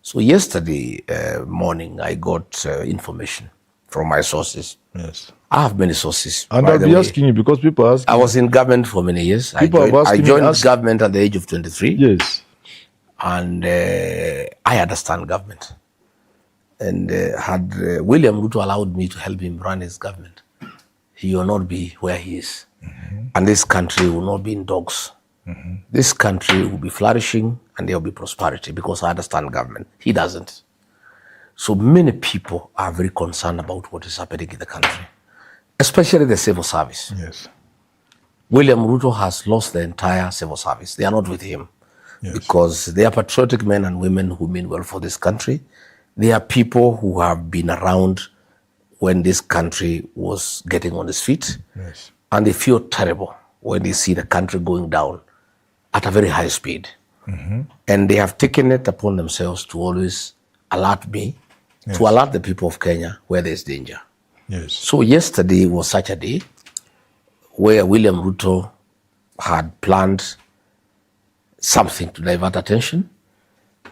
So yesterday morning, I got information from my sources. Yes. I have many sources. And I'll be asking you because people ask. I was in government for many years. I joined government at the age of 23. Yes. And I understand government. And had William Ruto allowed me to help him run his government, he will not be where he is. And this country will not be in dogs. This country will be flourishing and there will be prosperity because I understand government. He doesn't. So many people are very concerned about what is happening in the country, especially the civil service. Yes. William Ruto has lost the entire civil service. They are not with him. Yes. Because they are patriotic men and women who mean well for this country. They are people who have been around when this country was getting on its feet. Yes. And they feel terrible when they see the country going down at a very high speed. And they have taken it upon themselves to always alert me, yes, to alert the people of Kenya where there's danger. Yes. So yesterday was such a day where William Ruto had planned something to divert attention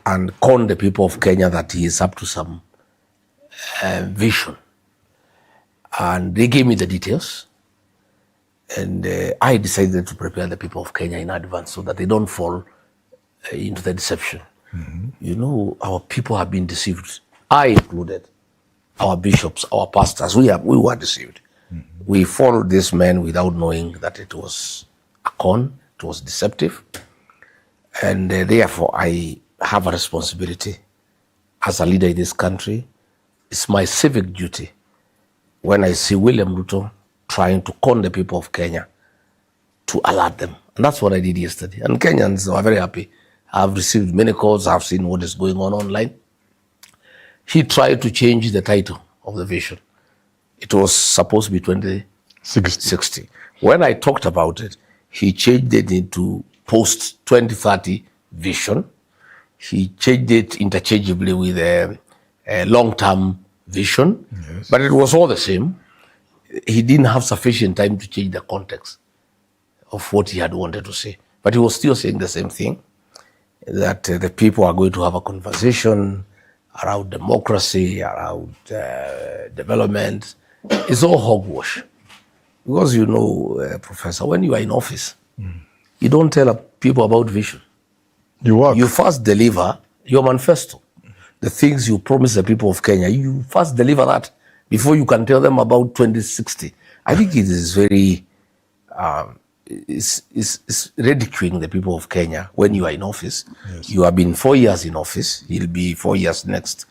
and con the people of Kenya that he is up to some vision. And they gave me the details. And I decided to prepare the people of Kenya in advance so that they don't fall into the deception. You know, our people have been deceived. I included. Our bishops, our pastors, we were deceived. We followed this man without knowing that it was a con, it was deceptive. And therefore, I have a responsibility as a leader in this country. It's my civic duty when I see William Ruto trying to con the people of Kenya to alert them. And that's what I did yesterday. And Kenyans are very happy. I've received many calls. I've seen what is going on online. He tried to change the title of the vision. It was supposed to be 2060. When I talked about it, he changed it into post-2030 vision. He changed it interchangeably with a long-term vision. Yes. But it was all the same. He didn't have sufficient time to change the context of what he had wanted to say. But he was still saying the same thing, that the people are going to have a conversation around democracy, around development. It's all hogwash. Because you know, Professor, when you are in office, you don't tell people about vision. You work. You first deliver your manifesto. The things you promise the people of Kenya, you first deliver that before you can tell them about 2060. I think it is very, it's ridiculing the people of Kenya when you are in office. Yes. You have been 4 years in office. He'll be 4 years next,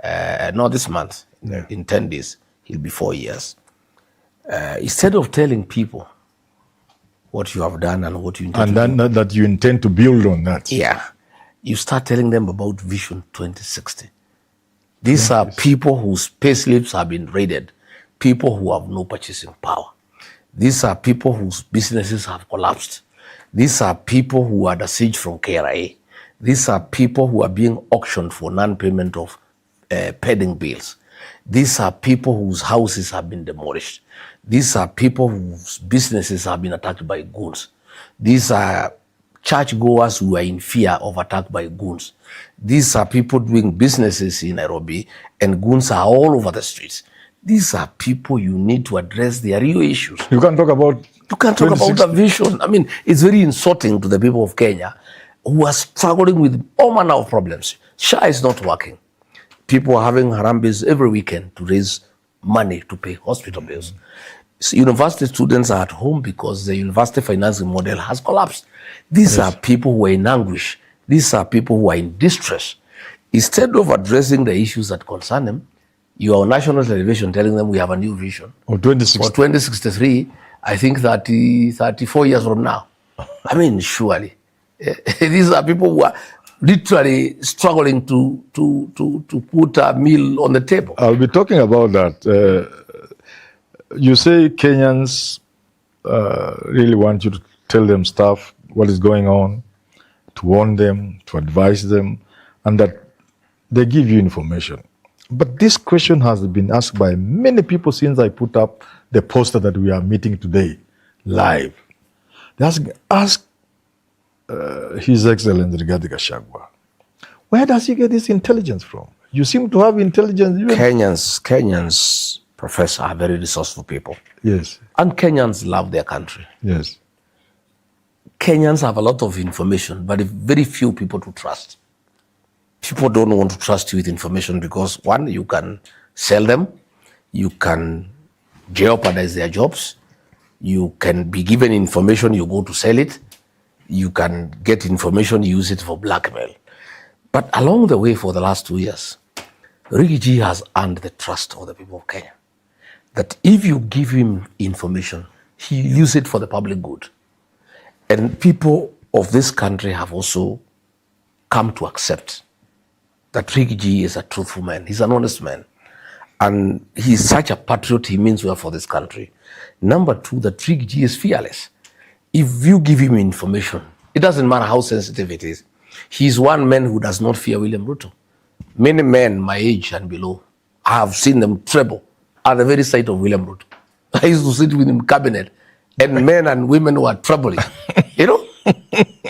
not this month, in 10 days, he'll be 4 years. Instead of telling people what you have done and what you intend to do. And that you intend to build on that. Yeah. You start telling them about Vision 2060. These are people whose pay slips have been raided, people who have no purchasing power. These are people whose businesses have collapsed. These are people who are siege from KRA. These are people who are being auctioned for non-payment of pending bills. These are people whose houses have been demolished. These are people whose businesses have been attacked by goons. These are churchgoers who are in fear of attack by goons. These are people doing businesses in Nairobi and goons are all over the streets. These are people you need to address their real issues. You can't talk about the vision. I mean, it's very insulting to the people of Kenya who are struggling with all manner of problems. SHA is not working. People are having harambes every weekend to raise money to pay hospital bills. So university students are at home because the university financing model has collapsed. These are people who are in anguish. These are people who are in distress. Instead of addressing the issues that concern them, you are on national television telling them we have a new vision. For 2063, I think 34 years from now. I mean, surely. These are people who are literally struggling to put a meal on the table. I'll be talking about that. You say Kenyans really want you to tell them stuff, what is going on, to warn them, to advise them, and that they give you information. But this question has been asked by many people since I put up the poster that we are meeting today, live. They ask His Excellency Rigathi Gachagua, Where does he get this intelligence from? You seem to have intelligence. Even Kenyans, Professor, are very resourceful people. Yes. And Kenyans love their country. Yes. Kenyans have a lot of information, but very few people to trust. People don't want to trust you with information because, one, you can sell them, you can jeopardize their jobs, you can be given information, you go to sell it, you can get information, use it for blackmail. But along the way for the last 2 years, Rigathi has earned the trust of the people of Kenya. That if you give him information, he uses it for the public good. And people of this country have also come to accept that Rigathi is a truthful man. He's an honest man. And he's such a patriot, he means well for this country. Number two, that Rigathi is fearless. If you give him information, it doesn't matter how sensitive it is. He's one man who does not fear William Ruto. Many men my age and below, I have seen them tremble at the very sight of William Ruto. I used to sit with him in cabinet, and men and women who are trembling. You know,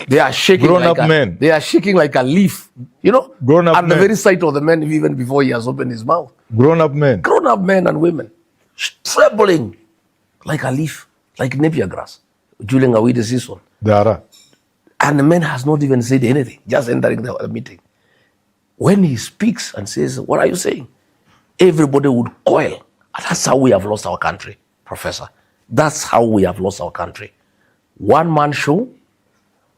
they are shaking men. They are shaking like a leaf. You know, Grown-up at the men. very sight of the man, even before he has opened his mouth. Grown-up men. Grown-up men and women trembling like a leaf, like Napier grass during a winter season. Dara. And the man has not even said anything, just entering the meeting. When he speaks and says, "What are you saying?" everybody would coil. And that's how we have lost our country, Professor. That's how we have lost our country. One man show,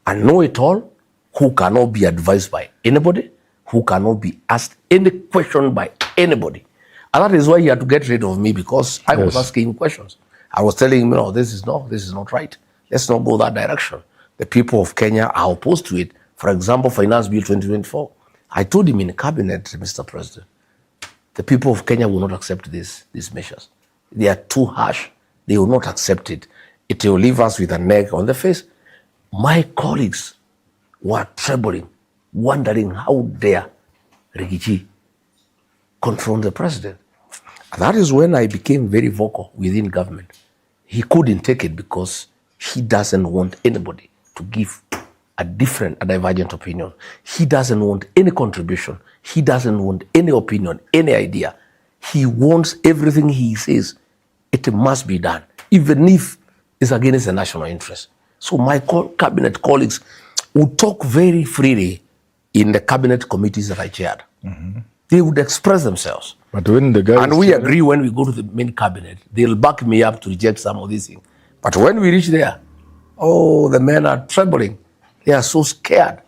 and know it all, who cannot be advised by anybody, who cannot be asked any question by anybody. And that is why he had to get rid of me, because I was asking him questions. I was telling him, no, this is not right. Let's not go that direction. The people of Kenya are opposed to it. For example, Finance Bill 2024. I told him in the cabinet, Mr. President, the people of Kenya will not accept these measures. They are too harsh. They will not accept it. It will leave us with an egg on the face. My colleagues were trembling, wondering how dare Rigathi confront the president. And that is when I became very vocal within government. He couldn't take it because he doesn't want anybody to give a divergent opinion. He doesn't want any contribution. He doesn't want any opinion, any idea. He wants everything he says, it must be done, even if it's against the national interest. So my cabinet colleagues would talk very freely in the cabinet committees that I chaired. Mm-hmm. They would express themselves. But when the guys and we agree when we go to the main cabinet, they'll back me up to reject some of these things. But when we reach there, oh, the men are trembling. They are so scared.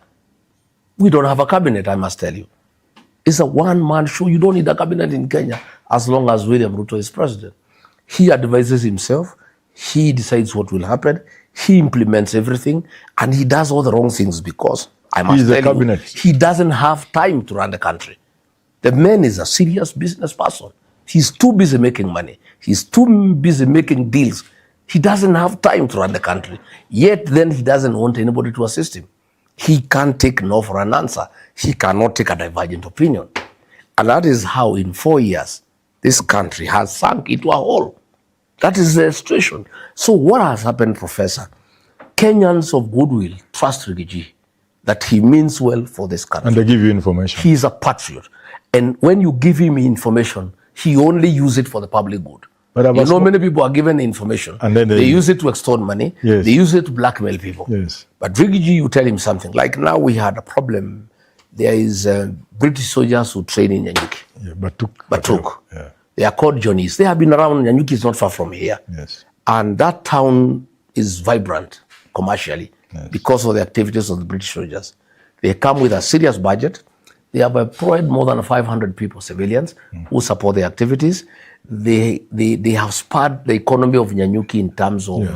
We don't have a cabinet, I must tell you. It's a one-man show. You don't need a cabinet in Kenya as long as William Ruto is president. He advises himself. He decides what will happen. He implements everything. And he does all the wrong things because, I must tell you, he doesn't have time to run the country. The man is a serious business person. He's too busy making money. He's too busy making deals. He doesn't have time to run the country. Yet then he doesn't want anybody to assist him. He can't take no for an answer. He cannot take a divergent opinion. And that is how in 4 years, this country has sunk into a hole. That is the situation. So what has happened, Professor? Kenyans of goodwill trust Rigathi, that he means well for this country. And they give you information. He is a patriot. And when you give him information, he only uses it for the public good. But you know, many people are given information. And then they use it to extort money. Yes. They use it to blackmail people. Yes. But Rigathi, you tell him something. Like now we had a problem. There is British soldiers who train in Nyanyuki. Yeah, Batuk. Yeah. They are called Johnnies. They have been around. Nyanyuki is not far from here. Yes. And that town is vibrant commercially because of the activities of the British soldiers. They come with a serious budget. They have employed more than 500 people, civilians, who support the activities. They have spurred the economy of Nyanyuki in terms of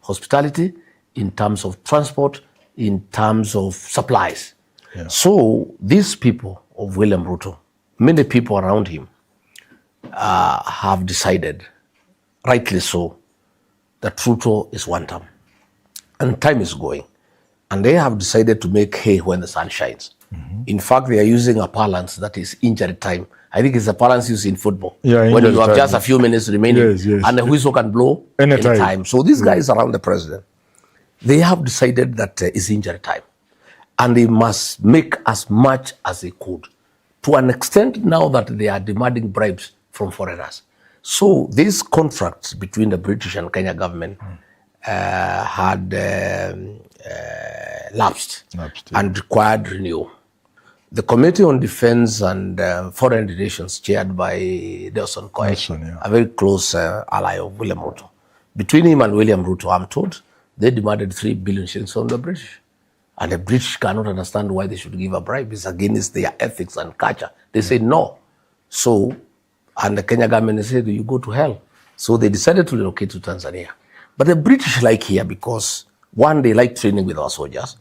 hospitality, in terms of transport, in terms of supplies. Yeah. So these people of William Ruto, many people around him, have decided, rightly so, that Ruto is one term. And time is going. And they have decided to make hay when the sun shines. Mm-hmm. In fact, they are using a balance that is injury time. I think it's a balance used in football. Yeah, when you have just a few minutes remaining and the whistle can blow anytime. So these guys around the president, they have decided that it's injury time. And they must make as much as they could, to an extent now that they are demanding bribes from foreigners. So these contracts between the British and Kenya government had lapsed and required renewal. The Committee on Defense and Foreign Relations, chaired by Nelson Koech, a very close ally of William Ruto. Between him and William Ruto, I'm told, they demanded 3 billion shillings from the British. And the British cannot understand why they should give a bribe. It's against their ethics and culture. They say no. So, and the Kenya government said, you go to hell. So they decided to relocate to Tanzania. But the British like here because, one, they like training with our soldiers.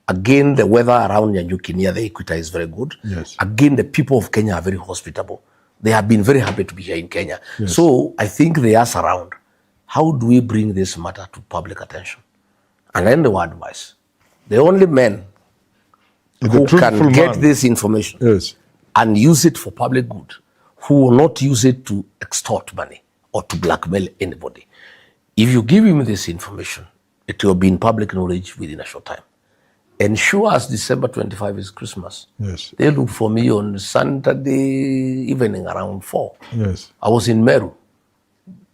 Again, the weather around Nyanyuki near the equator is very good. Yes. Again, the people of Kenya are very hospitable. They have been very happy to be here in Kenya. Yes. So I think they ask around, how do we bring this matter to public attention? And then they were advised. The only men who can get this information and use it for public good, who will not use it to extort money or to blackmail anybody. If you give him this information, it will be in public knowledge within a short time. And sure as December 25 is Christmas, they look for me on Saturday evening around 4. I was in Meru.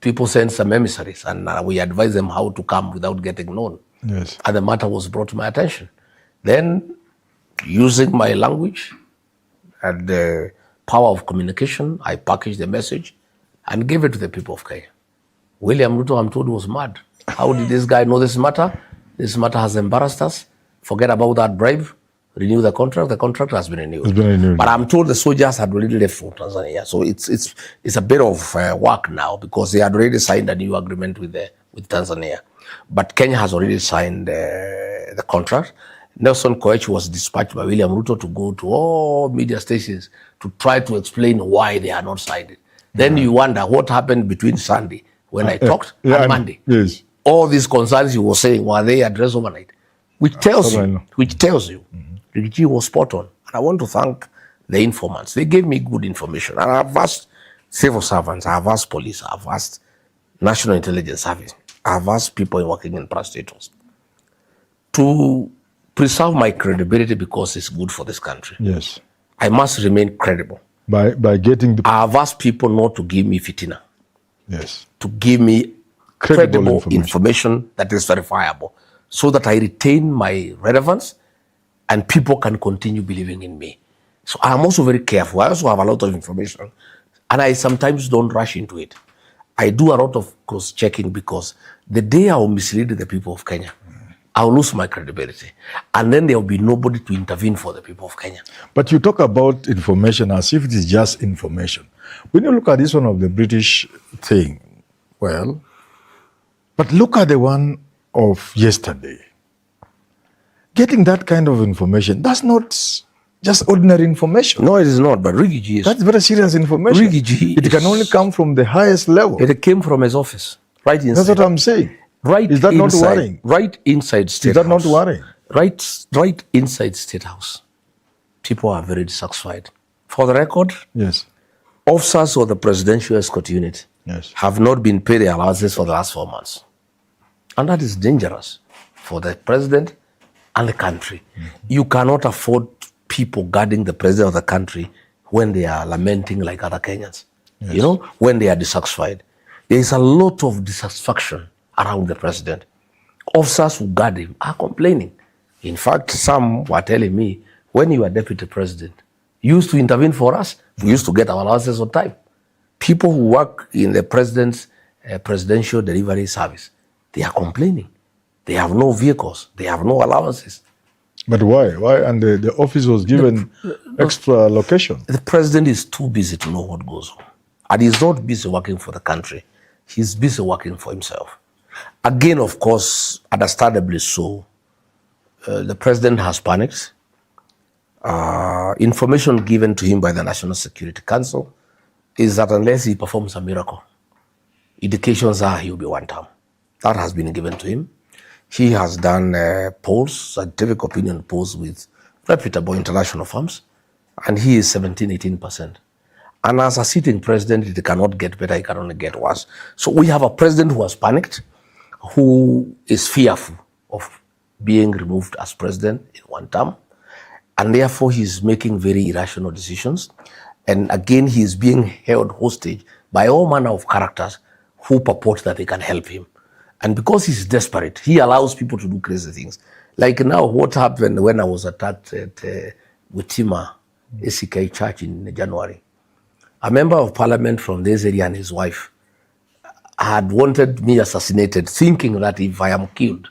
People sent some emissaries and we advised them how to come without getting known. And the matter was brought to my attention. Then, using my language and the power of communication, I packaged the message and gave it to the people of Kenya. William Ruto, I'm told, was mad. How did this guy know this matter? This matter has embarrassed us. Forget about that bribe. Renew the contract. The contract has been renewed. But I'm told the soldiers had already left for Tanzania. So it's a bit of work now because they had already signed a new agreement with Tanzania. But Kenya has already signed the contract. Nelson Koech was dispatched by William Ruto to go to all media stations to try to explain why they had not signed it. Then you wonder what happened between Sunday when I talked and Monday. All these concerns you were saying, were they addressed overnight? Which tells you, Rigathi was spot on. And I want to thank the informants. They gave me good information. And I've asked civil servants, I've asked police, I've asked National Intelligence Service, I've asked people working in prosecutors to preserve my credibility because it's good for this country. I must remain credible. By getting the... I've asked people not to give me fitina. To give me credible information that is verifiable so that I retain my relevance and people can continue believing in me. So I'm also very careful. I also have a lot of information and I sometimes don't rush into it. I do a lot of cross-checking because the day I will mislead the people of Kenya, I will lose my credibility. And then there will be nobody to intervene for the people of Kenya. But you talk about information as if it is just information. When you look at this one of the British thing, well, but look at the one of yesterday. Getting that kind of information, that's not just ordinary information. No, it is not, but Rigathi is... That's very serious information. It can only come from the highest level. It came from his office, right inside. That's what I'm saying. Right, is that not worrying? Right inside State House. Is that not worrying? Right inside State House. People are very dissatisfied. For the record, officers of the Presidential Escort Unit have not been paid their allowances for the last 4 months. And that is dangerous for the president and the country. You cannot afford people guarding the president of the country when they are lamenting like other Kenyans. You know, when they are dissatisfied. There is a lot of dissatisfaction around the president. Officers who guard him are complaining. In fact, some were telling me, when you were deputy president, you used to intervene for us. We used to get our allowances on time. People who work in the president's presidential delivery service, they are complaining. They have no vehicles. They have no allowances. But why? Why? And the office was given extra location. The president is too busy to know what goes on. And he's not busy working for the country. He's busy working for himself. Again, of course, understandably so, the president has panicked. Information given to him by the National Security Council is that unless he performs a miracle, indications are he will be one term. That has been given to him. He has done polls, scientific opinion polls with reputable international firms, and he is 17–18%. And as a sitting president, it cannot get better, it can only get worse. So we have a president who has panicked, who is fearful of being removed as president in one term. And therefore, he's making very irrational decisions. And again, he is being held hostage by all manner of characters who purport that they can help him. And because he's desperate, he allows people to do crazy things. Like now, what happened when I was attacked at Witima ACK Church in January. A member of parliament from this area and his wife had wanted me assassinated, thinking that if I am killed,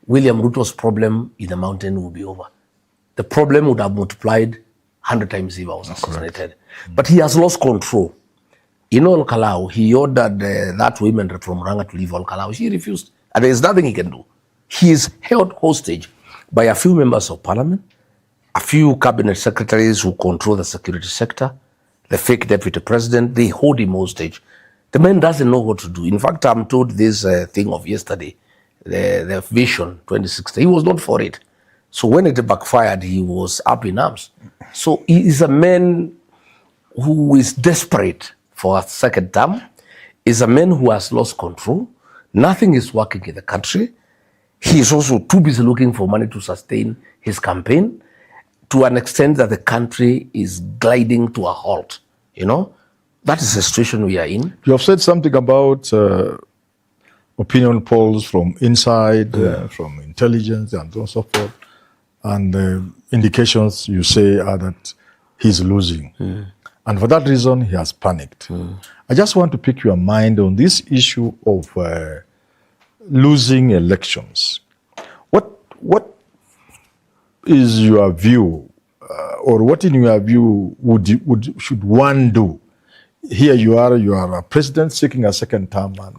William Ruto's problem in the mountain will be over. The problem would have multiplied 100 times if I was assassinated. But he has lost control. In Olkalau, he ordered that woman from Ranga to leave Olkalau. She refused. And there is nothing he can do. He is held hostage by a few members of parliament, a few cabinet secretaries who control the security sector, the fake deputy president. They hold him hostage. The man doesn't know what to do. In fact, I'm told this thing of yesterday, the Vision 2016, he was not for it. So when it backfired, he was up in arms. So he is a man who is desperate for a second term, is a man who has lost control. Nothing is working in the country. He is also too busy looking for money to sustain his campaign, to an extent that the country is gliding to a halt. You know, that is the situation we are in. You have said something about opinion polls from inside, from intelligence and so on and so forth. And indications you say are that he's losing. And for that reason, he has panicked. I just want to pick your mind on this issue of losing elections. What is your view, or what in your view should one do? Here you are a president seeking a second term, and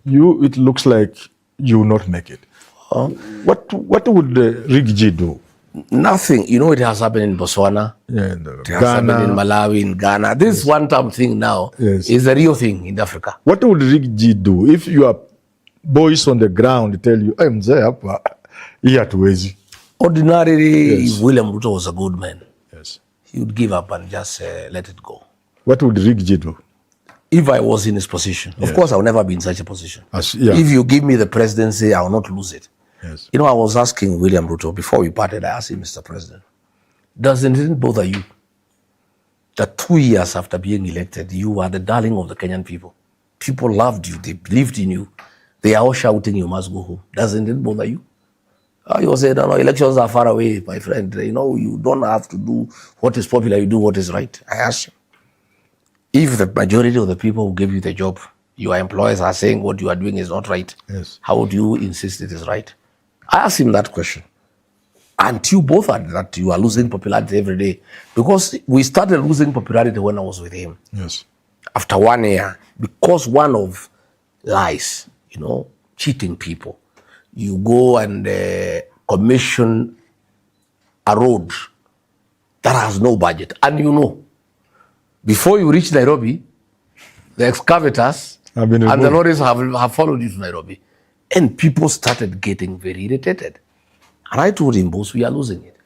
it looks like you will not make it. What would Rigji do? Nothing. You know, it has happened in Botswana. Yeah, it has happened in Malawi, in Ghana. This one-time thing now is a real thing in Africa. What would Rigji do if your boys on the ground tell you, I'm there, here to Wezi? Ordinarily, if William Ruto was a good man, he would give up and just let it go. What would Rigji do? If I was in his position, of course, I will never be in such a position. If you give me the presidency, I will not lose it. Yes. You know, I was asking William Ruto before we parted, I asked him, Mr. President, doesn't it bother you that 2 years after being elected, you are the darling of the Kenyan people? People loved you, they believed in you. They are all shouting, you must go home. Doesn't it bother you? You say, no, elections are far away, my friend. You know, you don't have to do what is popular, you do what is right. I asked him, if the majority of the people who gave you the job, your employers are saying what you are doing is not right, how would you insist it is right? I asked him that question. And you both are that you are losing popularity every day. Because we started losing popularity when I was with him. Yes. After 1 year, because one of lies, you know, cheating people. You go and commission a road that has no budget. And you know, before you reach Nairobi, the excavators and the lorries have followed you to Nairobi. And people started getting very irritated. And I told him, boss, we are losing it.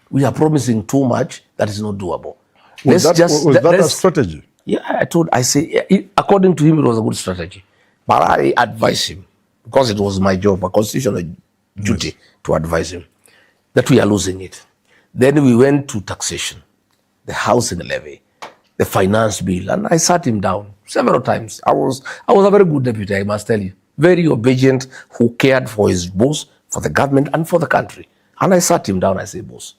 We are promising too much that is not doable. Was that a strategy? Yeah, I say, according to him, it was a good strategy. But I advised him, because it was my job, a constitutional duty to advise him, that we are losing it. Then we went to taxation, the housing levy, the finance bill, and I sat him down several times. I was a very good deputy, I must tell you. Very obedient, who cared for his boss, for the government, and for the country. And I sat him down, I said, boss,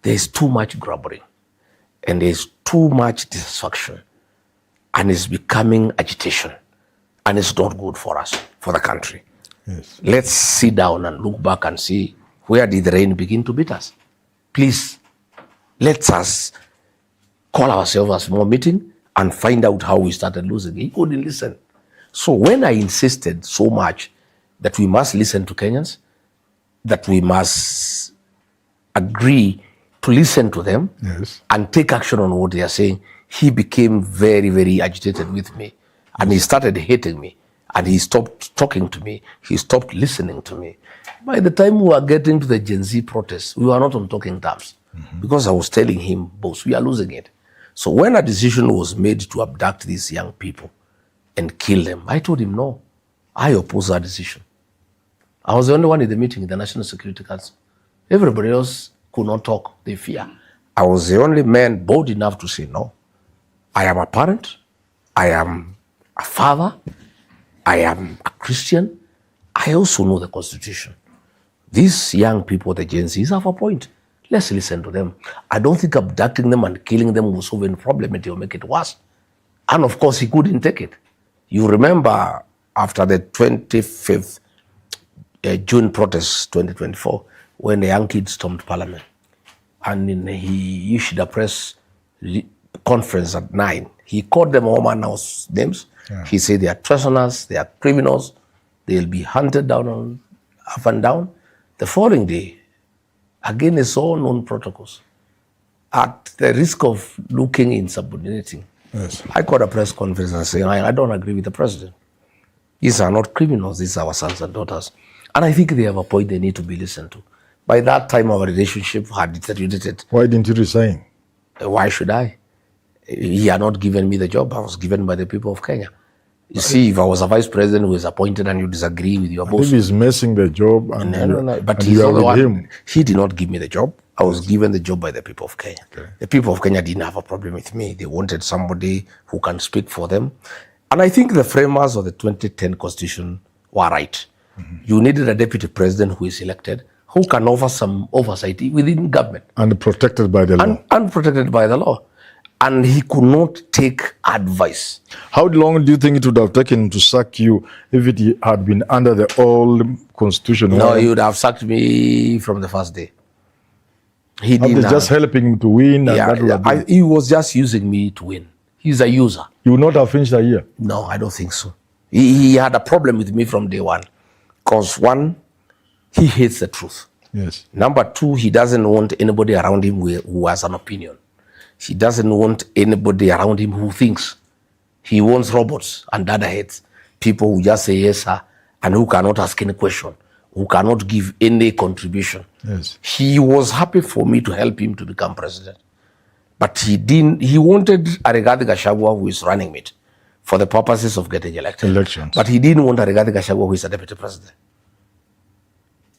there is too much grumbling, and there is too much dissatisfaction, and it's becoming agitation, and it's not good for us, for the country. Yes. Let's sit down and look back and see, where did the rain begin to beat us? Please, let us call ourselves a small meeting and find out how we started losing. He couldn't listen. So when I insisted so much that we must listen to Kenyans, that we must agree to listen to them and take action on what they are saying, he became very, very agitated with me. And he started hating me. And he stopped talking to me. He stopped listening to me. By the time we were getting to the Gen Z protests, we were not on talking terms. Because I was telling him, boss, we are losing it. So when a decision was made to abduct these young people and kill them, I told him, no, I oppose that decision. I was the only one in the meeting in the National Security Council. Everybody else could not talk. They fear. I was the only man bold enough to say no. I am a parent. I am a father. I am a Christian. I also know the Constitution. These young people, the Gen Zs, have a point. Let's listen to them. I don't think abducting them and killing them will solve any problem. It will make it worse. And of course, he couldn't take it. You remember after the 25th June protests, 2024, when the young kids stormed Parliament, and he issued a press conference at 9. He called them all manner of names. Yeah. He said they are treasoners, they are criminals, they'll be hunted down up and down. The following day, again, it's all known protocols. At the risk of looking insubordinating, yes, I called a press conference and said, I don't agree with the president. These are not criminals, these are our sons and daughters. And I think they have a point they need to be listened to. By that time, our relationship had deteriorated. Why didn't you resign? Why should I? He had not given me the job. I was given by the people of Kenya. You see, if I was a vice president who is appointed and you disagree with your boss. If he's messing the job and no. But he's not the one. He did not give me the job. I was given the job by the people of Kenya. Okay. The people of Kenya didn't have a problem with me. They wanted somebody who can speak for them. And I think the framers of the 2010 Constitution were right. Mm-hmm. You needed a deputy president who is elected, who can offer some oversight within government. And protected by the law. And protected by the law. And he could not take advice. How long do you think it would have taken to sack you if it had been under the old constitution? No, he would have sacked me from the first day. He did just helping him to win. He was just using me to win. He's a user. You would not have finished a year? No, I don't think so. He had a problem with me from day one. Because one, he hates the truth. Yes. Number two, he doesn't want anybody around him who has an opinion. He doesn't want anybody around him who thinks. He wants robots and data heads, people who just say yes, sir, and who cannot ask any question, who cannot give any contribution. Yes. He was happy for me to help him to become president. But he wanted a Rigathi Gachagua who is running mate for the purposes of getting elected. Elections. But he didn't want a Rigathi Gachagua who is a deputy president.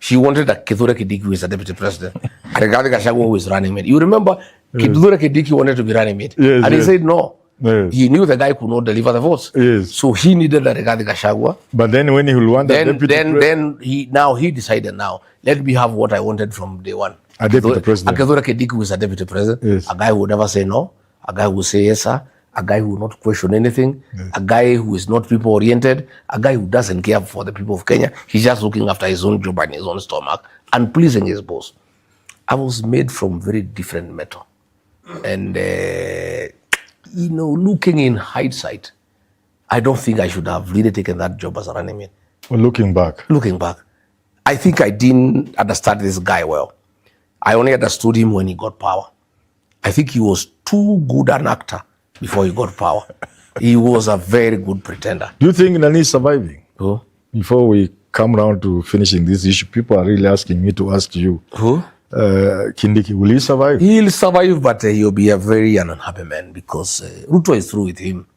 He wanted a Kithure Kindiki who is a deputy president, a Rigathi Gachagua who is running mate. You remember, yes, Kithure Kindiki wanted to be running mate, yes, and he said no. Yes. He knew the guy could not deliver the votes. Yes. So he needed a Rigathi Gachagua. But then when he will want a deputy president, he decided let me have what I wanted from day one. A deputy president. A Kithure Kindiki who is a deputy president, yes, a guy who would never say no, a guy who will say yes, sir, a guy who will not question anything, yes, a guy who is not people-oriented, a guy who doesn't care for the people of Kenya. He's just looking after his own job and his own stomach and pleasing his boss. I was made from very different metal. And, looking in hindsight, I don't think I should have really taken that job as a running mate. Well, looking back, I think I didn't understand this guy well. I only understood him when he got power. I think he was too good an actor before he got power. He was a very good pretender. Do you think Nani is surviving? Who? Before we come round to finishing this issue, people are really asking me to ask you. Who? Kindiki, will he survive? He'll survive, but he'll be a very unhappy man because Ruto is through with him.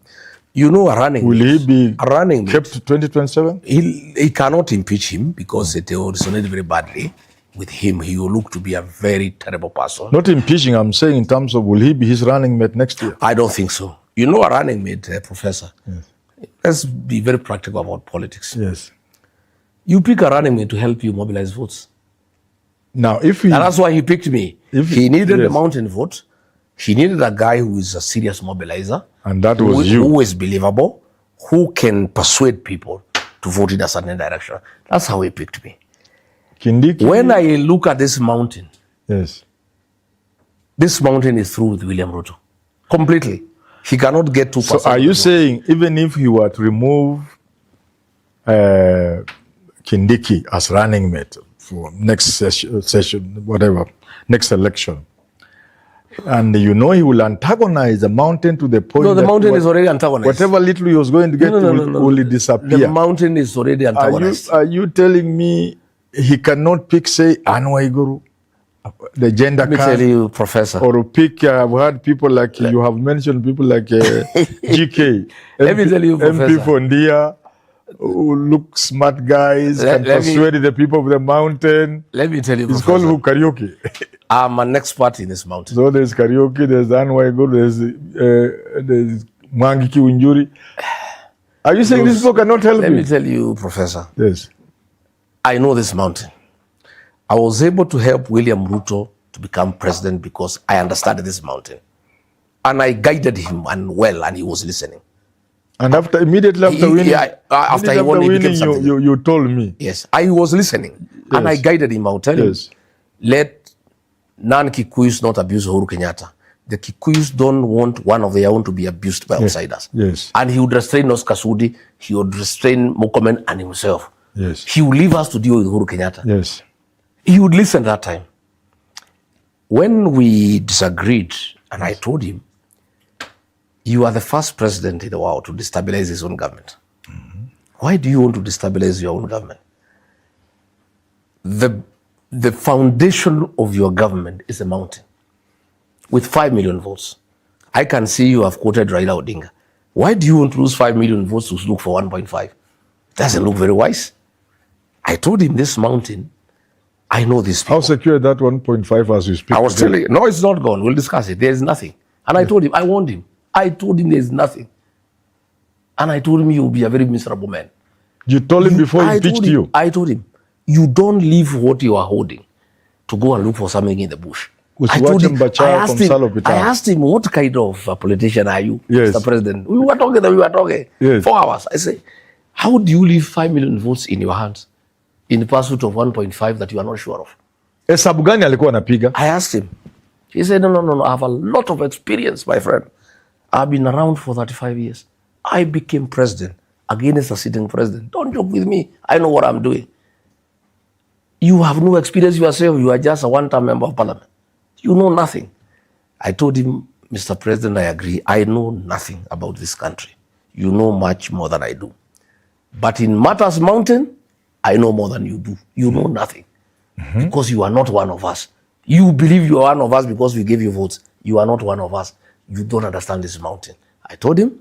A running will he be kept to 2027? He cannot impeach him because it will resonate very badly with him. He will look to be a very terrible person. Not impeaching, I'm saying in terms of will he be his running mate next year? I don't think so. A running mate, Professor. Yes. Let's be very practical about politics. Yes. You pick a running mate to help you mobilize votes. Now, and that's why he picked me. He needed the mountain vote. He needed a guy who is a serious mobilizer. And that was you. Who is believable, who can persuade people to vote in a certain direction. That's how he picked me. Kindiki. When I look at this mountain, yes, this mountain is through with William Ruto. Completely. He cannot get 2%. So are you saying even if he were to remove Kindiki as running mate for next session, whatever, next election, and he will antagonize the mountain to the point the mountain is already antagonized. Whatever little he was going to get will disappear. The mountain is already antagonized. Are you telling me he cannot pick, say, Anwar Iguru, the gender card? Let me tell you, Professor. Or pick, I've heard people like, you have mentioned people like GK. Let me tell you, Professor. MP Fondia. who look smart guys, can persuade the people of the mountain. Let me tell you, it's called karaoke. I'm an expert in this mountain. So there's karaoke, there's Anwaigo, there's Mwangi Kiwinjuri. Are you saying these people cannot help you? Let me tell you, Professor. Yes. I know this mountain. I was able to help William Ruto to become president because I understand this mountain. And I guided him and he was listening. And immediately after winning, after he won, he became something. You told me. Yes, I was listening. Yes. And I guided him. I'll tell him, let non-Kikuyus not abuse Uhuru Kenyatta. The Kikuyus don't want one of their own to be abused by outsiders. Yes. And he would restrain Oscar Sudi, he would restrain Murkomen and himself. Yes. He would leave us to deal with Uhuru Kenyatta. Yes. He would listen that time. When we disagreed, and I told him, you are the first president in the world to destabilize his own government. Mm-hmm. Why do you want to destabilize your own government? The foundation of your government is a mountain with 5 million votes. I can see you have quoted Raila Odinga. Why do you want to lose 5 million votes to look for 1.5? Doesn't look very wise. I told him this mountain, I know this people. How secure that 1.5 as you speak? I was telling you, no, it's not gone. We'll discuss it. There is nothing. And I told him, I warned him. I told him there is nothing. And I told him you will be a very miserable man. You told him before he pitched you? I told him, you don't leave what you are holding to go and look for something in the bush. I asked him, what kind of a politician are you, Mr. President? We were talking. Yes. 4 hours. I say, how do you leave 5 million votes in your hands in the pursuit of 1.5 that you are not sure of? I asked him. He said, no, I have a lot of experience, my friend. I've been around for 35 years. I became president against a sitting president. Don't joke with me. I know what I'm doing. You have no experience yourself. You are just a one-time member of parliament. You know nothing. I told him, Mr. President, I agree. I know nothing about this country. You know much more than I do. But in matters mountain, I know more than you do. You know nothing. Mm-hmm. Because you are not one of us. You believe you are one of us because we gave you votes. You are not one of us. You don't understand this mountain. I told him,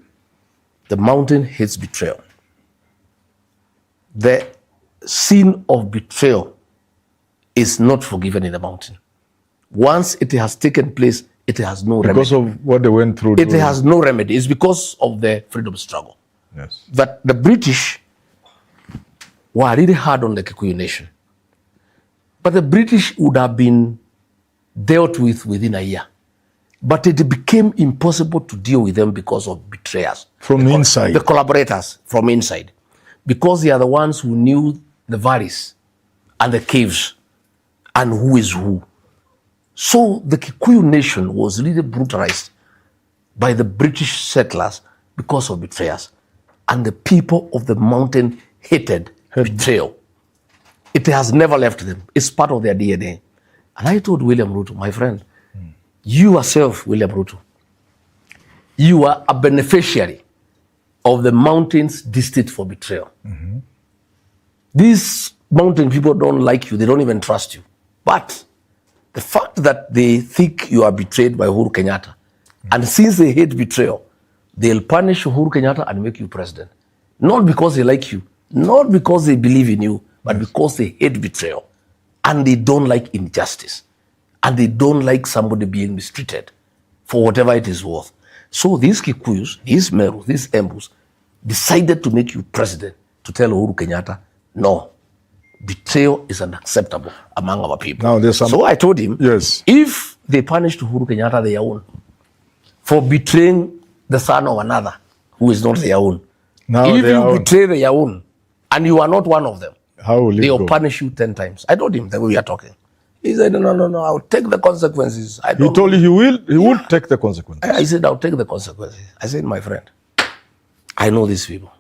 the mountain hates betrayal. The sin of betrayal is not forgiven in the mountain. Once it has taken place, it has no remedy. Because of what they went through. It has no remedy. It's because of the freedom struggle. Yes. That the British were really hard on the Kikuyu nation. But the British would have been dealt with within a year. But it became impossible to deal with them because of betrayers. From inside. The collaborators from inside. Because they are the ones who knew the valleys and the caves and who is who. So the Kikuyu nation was really brutalized by the British settlers because of betrayers. And the people of the mountain hated betrayal. It has never left them. It's part of their DNA. And I told William Ruto, my friend, you yourself, William Ruto, you are a beneficiary of the mountain's district for betrayal. Mm-hmm. These mountain people don't like you. They don't even trust you. But the fact that they think you are betrayed by Uhuru Kenyatta, and since they hate betrayal, they'll punish Uhuru Kenyatta and make you president. Not because they like you, not because they believe in you, but because they hate betrayal. And they don't like injustice. And they don't like somebody being mistreated for whatever it is worth. So these Kikuyus, these Merus, these Embus, decided to make you president to tell Uhuru Kenyatta, no, betrayal is unacceptable among our people. Now, so I told him, if they punished Uhuru Kenyatta their own for betraying the son of another who is not their own, now if you betray their own and you are not one of them, they will punish you 10 times. I told him that we are talking. He said, no, I'll take the consequences. He told you he will take the consequences. I said, I'll take the consequences. I said, my friend, I know these people.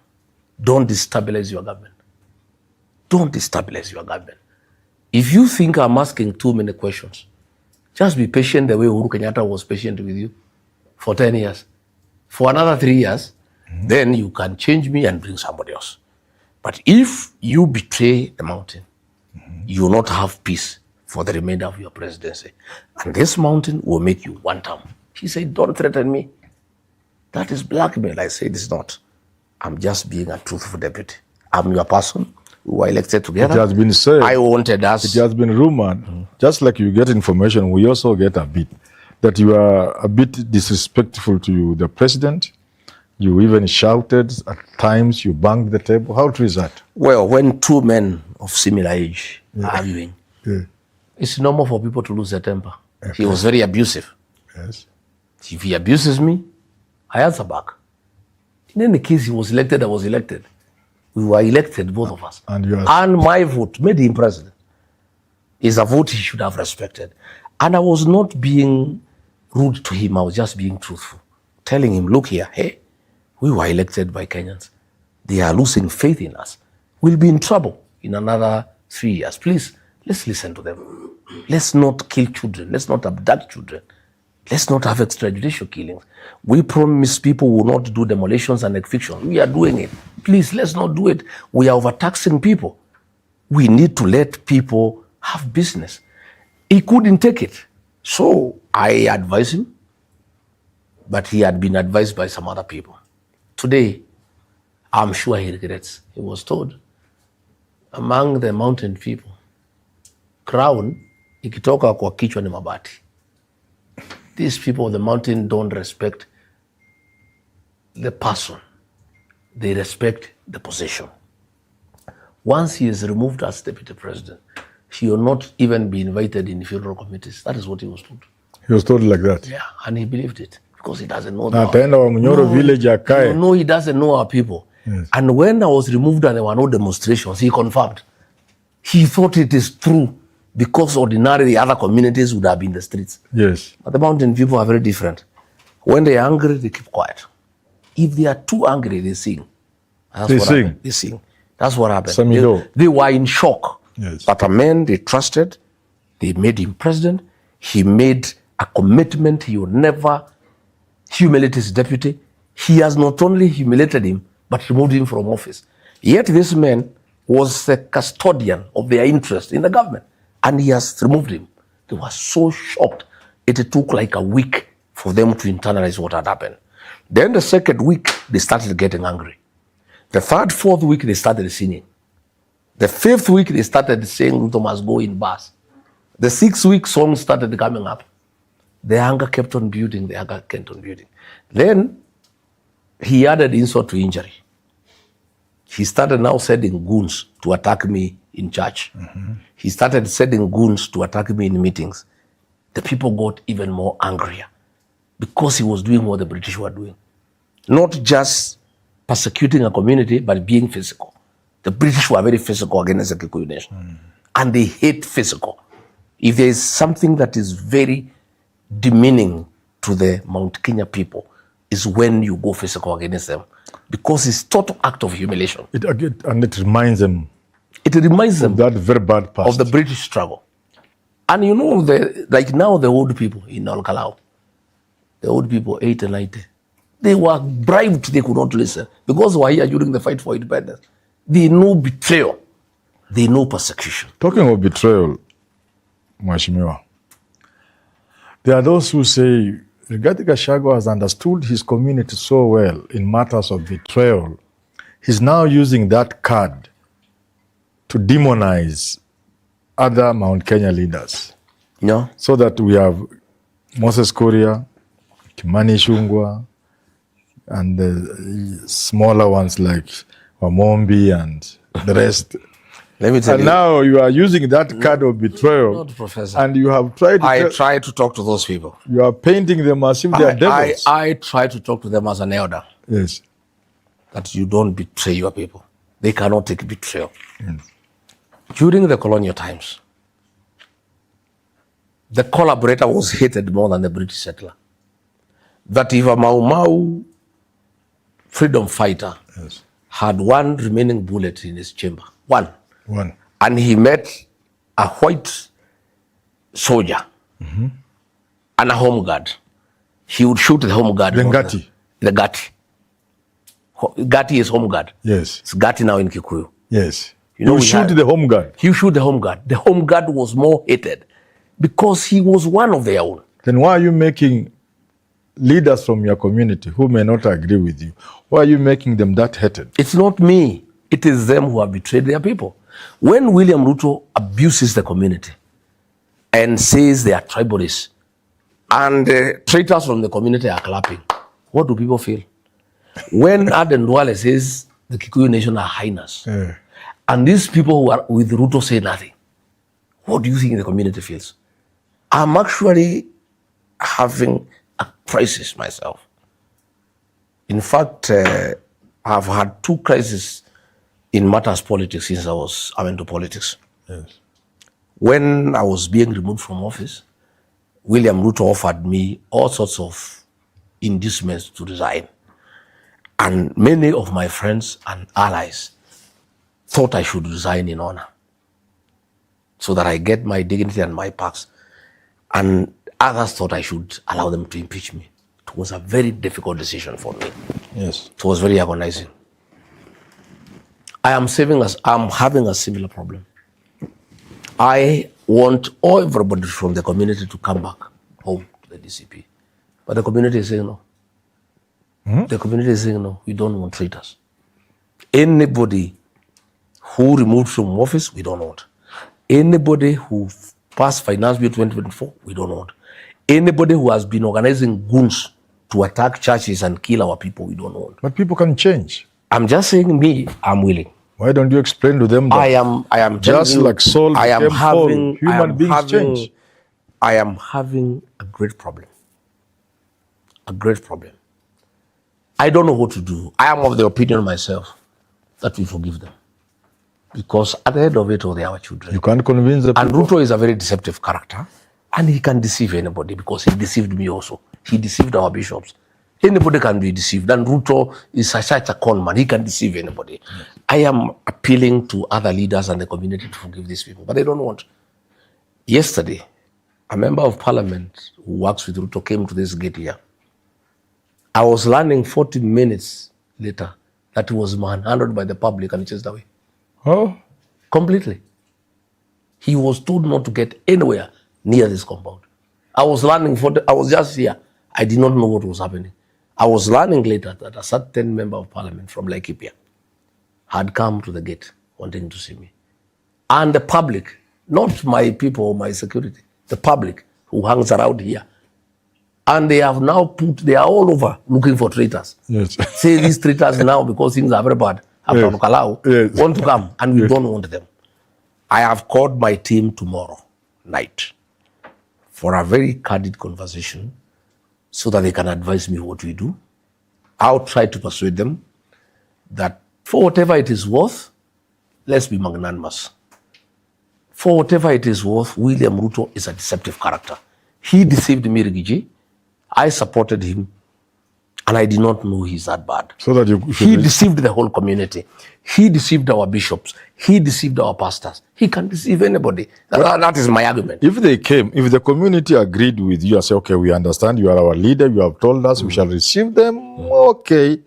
Don't destabilize your government. Don't destabilize your government. If you think I'm asking too many questions, just be patient the way Uhuru Kenyatta was patient with you for 10 years. For another 3 years, then you can change me and bring somebody else. But if you betray the mountain, you will not have peace for the remainder of your presidency. And this mountain will make you one term. He said, don't threaten me. That is blackmail. I said, it's not. I'm just being a truthful deputy. I'm your person. We were elected together. It has been said. I wanted us. It has been rumored, just like you get information, we also get a bit, that you are a bit disrespectful to the president. You even shouted at times, you banged the table. How true is that? Well, when two men of similar age are arguing, it's normal for people to lose their temper. Okay. He was very abusive. Yes. If he abuses me, I answer back. In any case, he was elected, I was elected. We were elected, both of us. And my vote made him president. Is a vote he should have respected. And I was not being rude to him, I was just being truthful. Telling him, look here, hey, we were elected by Kenyans. They are losing faith in us. We'll be in trouble in another 3 years. Please, let's listen to them. Let's not kill children. Let's not abduct children. Let's not have extrajudicial killings. We promise people will not do demolitions and evictions. We are doing it. Please, let's not do it. We are overtaxing people. We need to let people have business. He couldn't take it. So I advised him, but he had been advised by some other people. Today, I'm sure he regrets. He was told, among the mountain people, crown ikitoka kwa kichwa ni mabati. These people of the mountain don't respect the person. They respect the position. Once he is removed as deputy president, he will not even be invited in federal committees. That is what he was told. He was told like that? Yeah, and he believed it because he doesn't know No, he doesn't know our people. Yes. And when I was removed and there were no demonstrations, he confirmed. He thought it is true because ordinarily other communities would have been in the streets. Yes. But the mountain people are very different. When they are angry, they keep quiet. If they are too angry, they sing. They sing. That's what happened. They were in shock. Yes. But a man they trusted, they made him president. He made a commitment he would never humiliate his deputy. He has not only humiliated him, but removed him from office. Yet this man was the custodian of their interest in the government. And he has removed him. They were so shocked. It took like a week for them to internalize what had happened. Then the second week, they started getting angry. The third, fourth week, they started singing. The fifth week, they started saying Ruto must go in bus. The 6th week, songs started coming up. The anger kept on building, Then he added insult to injury. He started now sending goons to attack me in church. Mm-hmm. He started sending goons to attack me in meetings. The people got even more angrier because he was doing what the British were doing. Not just persecuting a community, but being physical. The British were very physical against the Kikuyu nation. Mm. And they hate physical. If there is something that is very demeaning to the Mount Kenya people, is when you go physical against them. Because it's total act of humiliation. It reminds them. It reminds them of that very bad past. Of the British struggle. And you know, like now the old people in Olkalau, the old people, 80 and 90, they were bribed, they could not listen. Because they were here during the fight for independence. They know betrayal. They know persecution. Talking of betrayal, Mheshimiwa, there are those who say Rigathi Gachagua has understood his community so well in matters of betrayal. He's now using that card to demonize other Mount Kenya leaders. Yeah. So that we have Moses Kuria, Kimani Ichung'wah, and the smaller ones like Wamombi and the rest. Let me tell you. And now you are using that card of betrayal. Not Professor. And you have tried to... I try to talk to those people. You are painting them as if they are devils. I try to talk to them as an elder. Yes. That you don't betray your people. They cannot take betrayal. Yes. During the colonial times, the collaborator was hated more than the British settler. That if a Mau Mau freedom fighter had one remaining bullet in his chamber, one, and he met a white soldier and a home guard, he would shoot the home guard. The Gati. Gati is home guard. Yes. It's Gati now in Kikuyu. Yes. You know, he shoot the home guard. He shoot the home guard. The home guard was more hated because he was one of their own. Then why are you making leaders from your community who may not agree with you, why are you making them that hated? It's not me. It is them who have betrayed their people. When William Ruto abuses the community and says they are tribalists, and traitors from the community are clapping, what do people feel? When Aden Duale says the Kikuyu nation are hyenas, and these people who are with Ruto say nothing, what do you think the community feels? I'm actually having a crisis myself. In fact, I've had 2 crises in matters politics since I went to politics. Yes. When I was being removed from office, William Ruto offered me all sorts of inducements to resign. And many of my friends and allies thought I should resign in honor so that I get my dignity and my perks. And others thought I should allow them to impeach me. It was a very difficult decision for me. Yes. It was very agonizing. I'm having a similar problem. I want everybody from the community to come back home to the DCP. But the community is saying no. The community is saying no, we don't want traitors. Anybody who removed from office, we don't want. Anybody who passed Finance Bill 2024, we don't want. Anybody who has been organizing goons to attack churches and kill our people, we don't want. But people can change. I'm just saying me, I'm willing. Why don't you explain to them that I am just you, like Saul became Paul, human beings change? I am having a great problem. A great problem. I don't know what to do. I am of the opinion myself that we forgive them. Because at the end of it all, they are our children. You can't convince the people. And Ruto is a very deceptive character. And he can deceive anybody because he deceived me also. He deceived our bishops. Anybody can be deceived. And Ruto is such a con man. He can deceive anybody. Yes. I am appealing to other leaders and the community to forgive these people, but they don't want. Yesterday, a member of parliament who works with Ruto came to this gate here. I was learning 40 minutes later that he was manhandled by the public and chased away. Oh? Completely. He was told not to get anywhere near this compound. I was just here. I did not know what was happening. I was learning later that a certain member of parliament from Laikipia had come to the gate wanting to see me. And the public, not my people or my security, the public who hangs around here. And they have now they are all over looking for traitors. Yes. Say these traitors now, because things are very bad, after yes. want to come, and we don't want them. I have called my team tomorrow night for a very candid conversation so that they can advise me what we do. I'll try to persuade them that for whatever it is worth, let's be magnanimous. For whatever it is worth, William Ruto is a deceptive character. He deceived me, Rigiji. I supported him, and I did not know he's that bad. So that he deceived the whole community. He deceived our bishops. He deceived our pastors. He can deceive anybody. That is my argument. If the community agreed with you and say, okay, we understand, you are our leader, you have told us, we shall receive them, okay.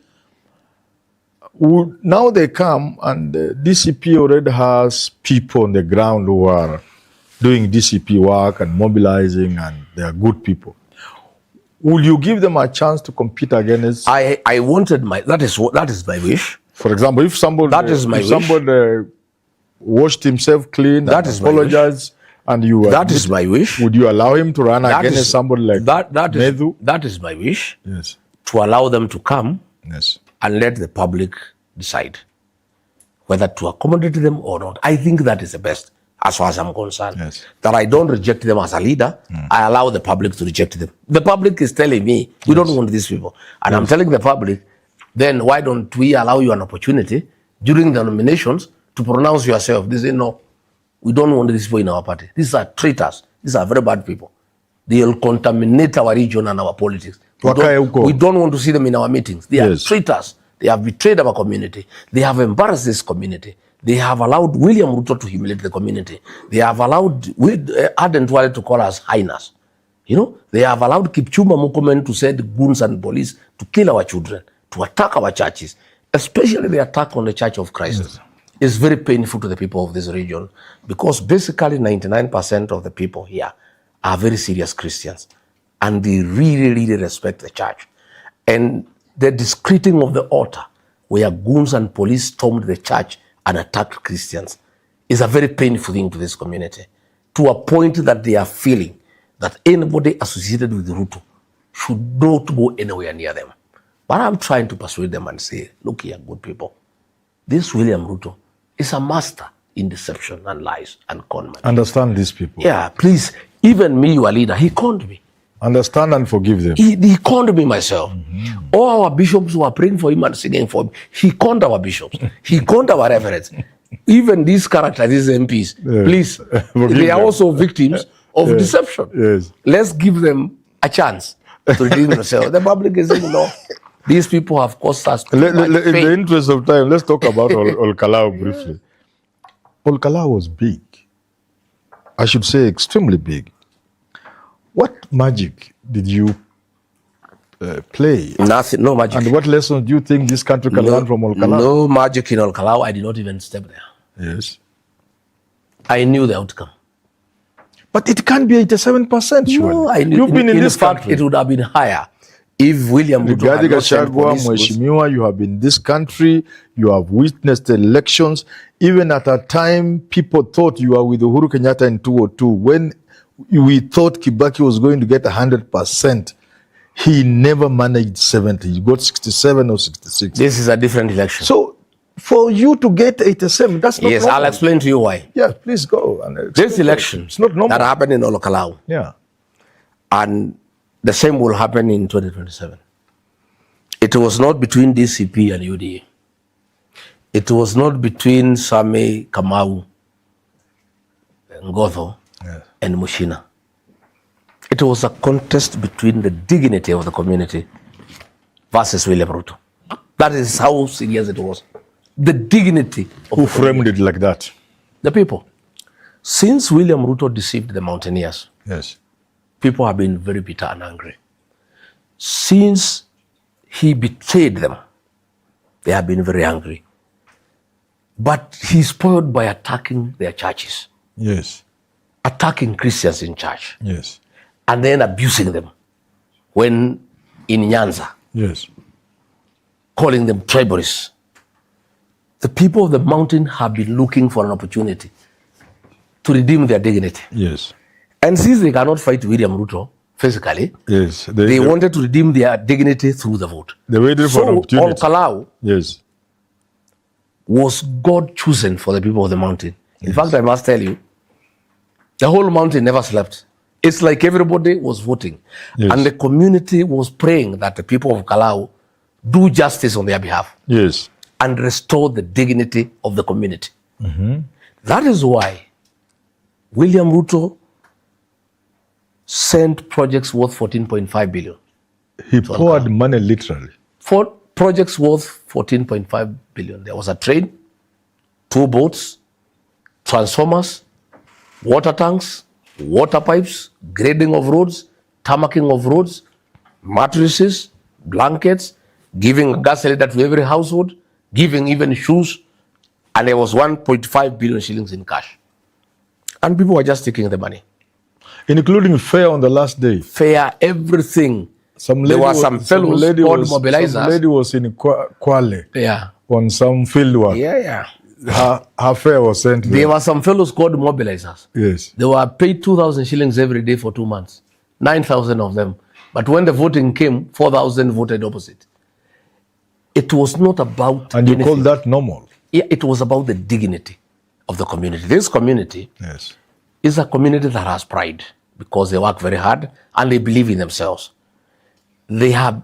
Now they come, and the DCP already has people on the ground who are doing DCP work and mobilizing, and they are good people. Will you give them a chance to compete against? I wanted that is my wish. For example, if somebody washed himself clean, that is apologized, and you that is my wish. Would you allow him to run against somebody like Medhu? That is my wish. Yes. To allow them to come. Yes. And let the public decide whether to accommodate them or not. I think that is the best, as far as I'm concerned. Yes. That I don't reject them as a leader. I allow the public to reject them. The public is telling me, we don't want these people. And I'm telling the public, then why don't we allow you an opportunity during the nominations to pronounce yourself? They say, no, we don't want these people in our party. These are traitors. These are very bad people. They'll contaminate our region and our politics. We don't want to see them in our meetings. They are traitors. They have betrayed our community. They have embarrassed this community. They have allowed William Ruto to humiliate the community. They have allowed Aden Duale to call us hyenas. You know, they have allowed Kipchumba Murkomen to send goons and police to kill our children, to attack our churches, especially the attack on the Church of Christ. Yes. It's very painful to the people of this region because basically 99% of the people here are very serious Christians and they really, really respect the church. And the discrediting of the altar where goons and police stormed the church and attacked Christians is a very painful thing to this community, to a point that they are feeling that anybody associated with Ruto should not go anywhere near them. But I'm trying to persuade them and say, look here, good people, this William Ruto is a master in deception and lies and conman. Understand these people. Yeah, please, even me, your leader, he conned me. Understand and forgive them. He conned me myself. Mm-hmm. All our bishops were praying for him and singing for him. He conned our bishops. He conned our reverends. Even these characters, these MPs, please, they are also victims of deception. Yes. Let's give them a chance to redeem themselves. The public is saying, no, these people have caused us too much pain. In the interest of time, let's talk about Olkalau briefly. Olkalau was big. I should say extremely big. What magic did you play? Nothing, no magic. And what lessons do you think this country can learn from Olkalau? No magic in Olkalau. I did not even step there. Yes. I knew the outcome. But it can't be 87%, surely. No, I knew. You've been in this fact, country. It would have been higher if William Ruto had Rigathi not sent Gachagua, police. Mheshimiwa, you have been in this country, you have witnessed elections. Even at a time, people thought you were with Uhuru Kenyatta in 2002. When we thought Kibaki was going to get 100%, he never managed 70. He got 67 or 66. This is a different election. So, for you to get 87, that's not yes, normal. I'll explain to you why. Yeah, please go. This election it's not normal. that happened in Olkalau, and the same will happen in 2027. It was not between DCP and UDA. It was not between Same, Kamau, Ngotho, and Mushina. It was a contest between the dignity of the community versus William Ruto. That is how serious it was. The dignity of Who framed it like that? The people. Since William Ruto deceived the mountaineers, Yes. people have been very bitter and angry. Since he betrayed them, they have been very angry. But he spoiled by attacking their churches, Yes. attacking Christians in church, Yes. and then abusing them when in Nyanza, Yes. calling them tribalists. The people of the mountain have been looking for an opportunity to redeem their dignity. Yes. And since they cannot fight William Ruto physically, Yes. they wanted to redeem their dignity through the vote. They waited for an opportunity. Olkalau Yes. was God chosen for the people of the mountain. In fact, I must tell you, the whole mountain never slept. It's like everybody was voting. Yes. And the community was praying that the people of Kalau do justice on their behalf. Yes. And restore the dignity of the community. Mm-hmm. That is why William Ruto sent projects worth 14.5 billion. He poured money literally. For projects worth 14.5 billion. There was a train, 2 boats, transformers, water tanks, water pipes, grading of roads, tarmacking of roads, mattresses, blankets, giving a gas cylinder to every household, giving even shoes, and there was 1.5 billion shillings in cash. And people were just taking the money. Including fare on the last day. Fare, everything. There were some fellows called mobilizers. Some lady was in Kwale Yeah. on some field work. Yeah. Her fare was sent There were some fellows called mobilizers. Yes. They were paid 2,000 shillings every day for 2 months. 9,000 of them. But when the voting came, 4,000 voted opposite. It was not about And you anything. call that normal? Yeah, it was about the dignity of the community. This community Yes. is a community that has pride because they work very hard and they believe in themselves. Their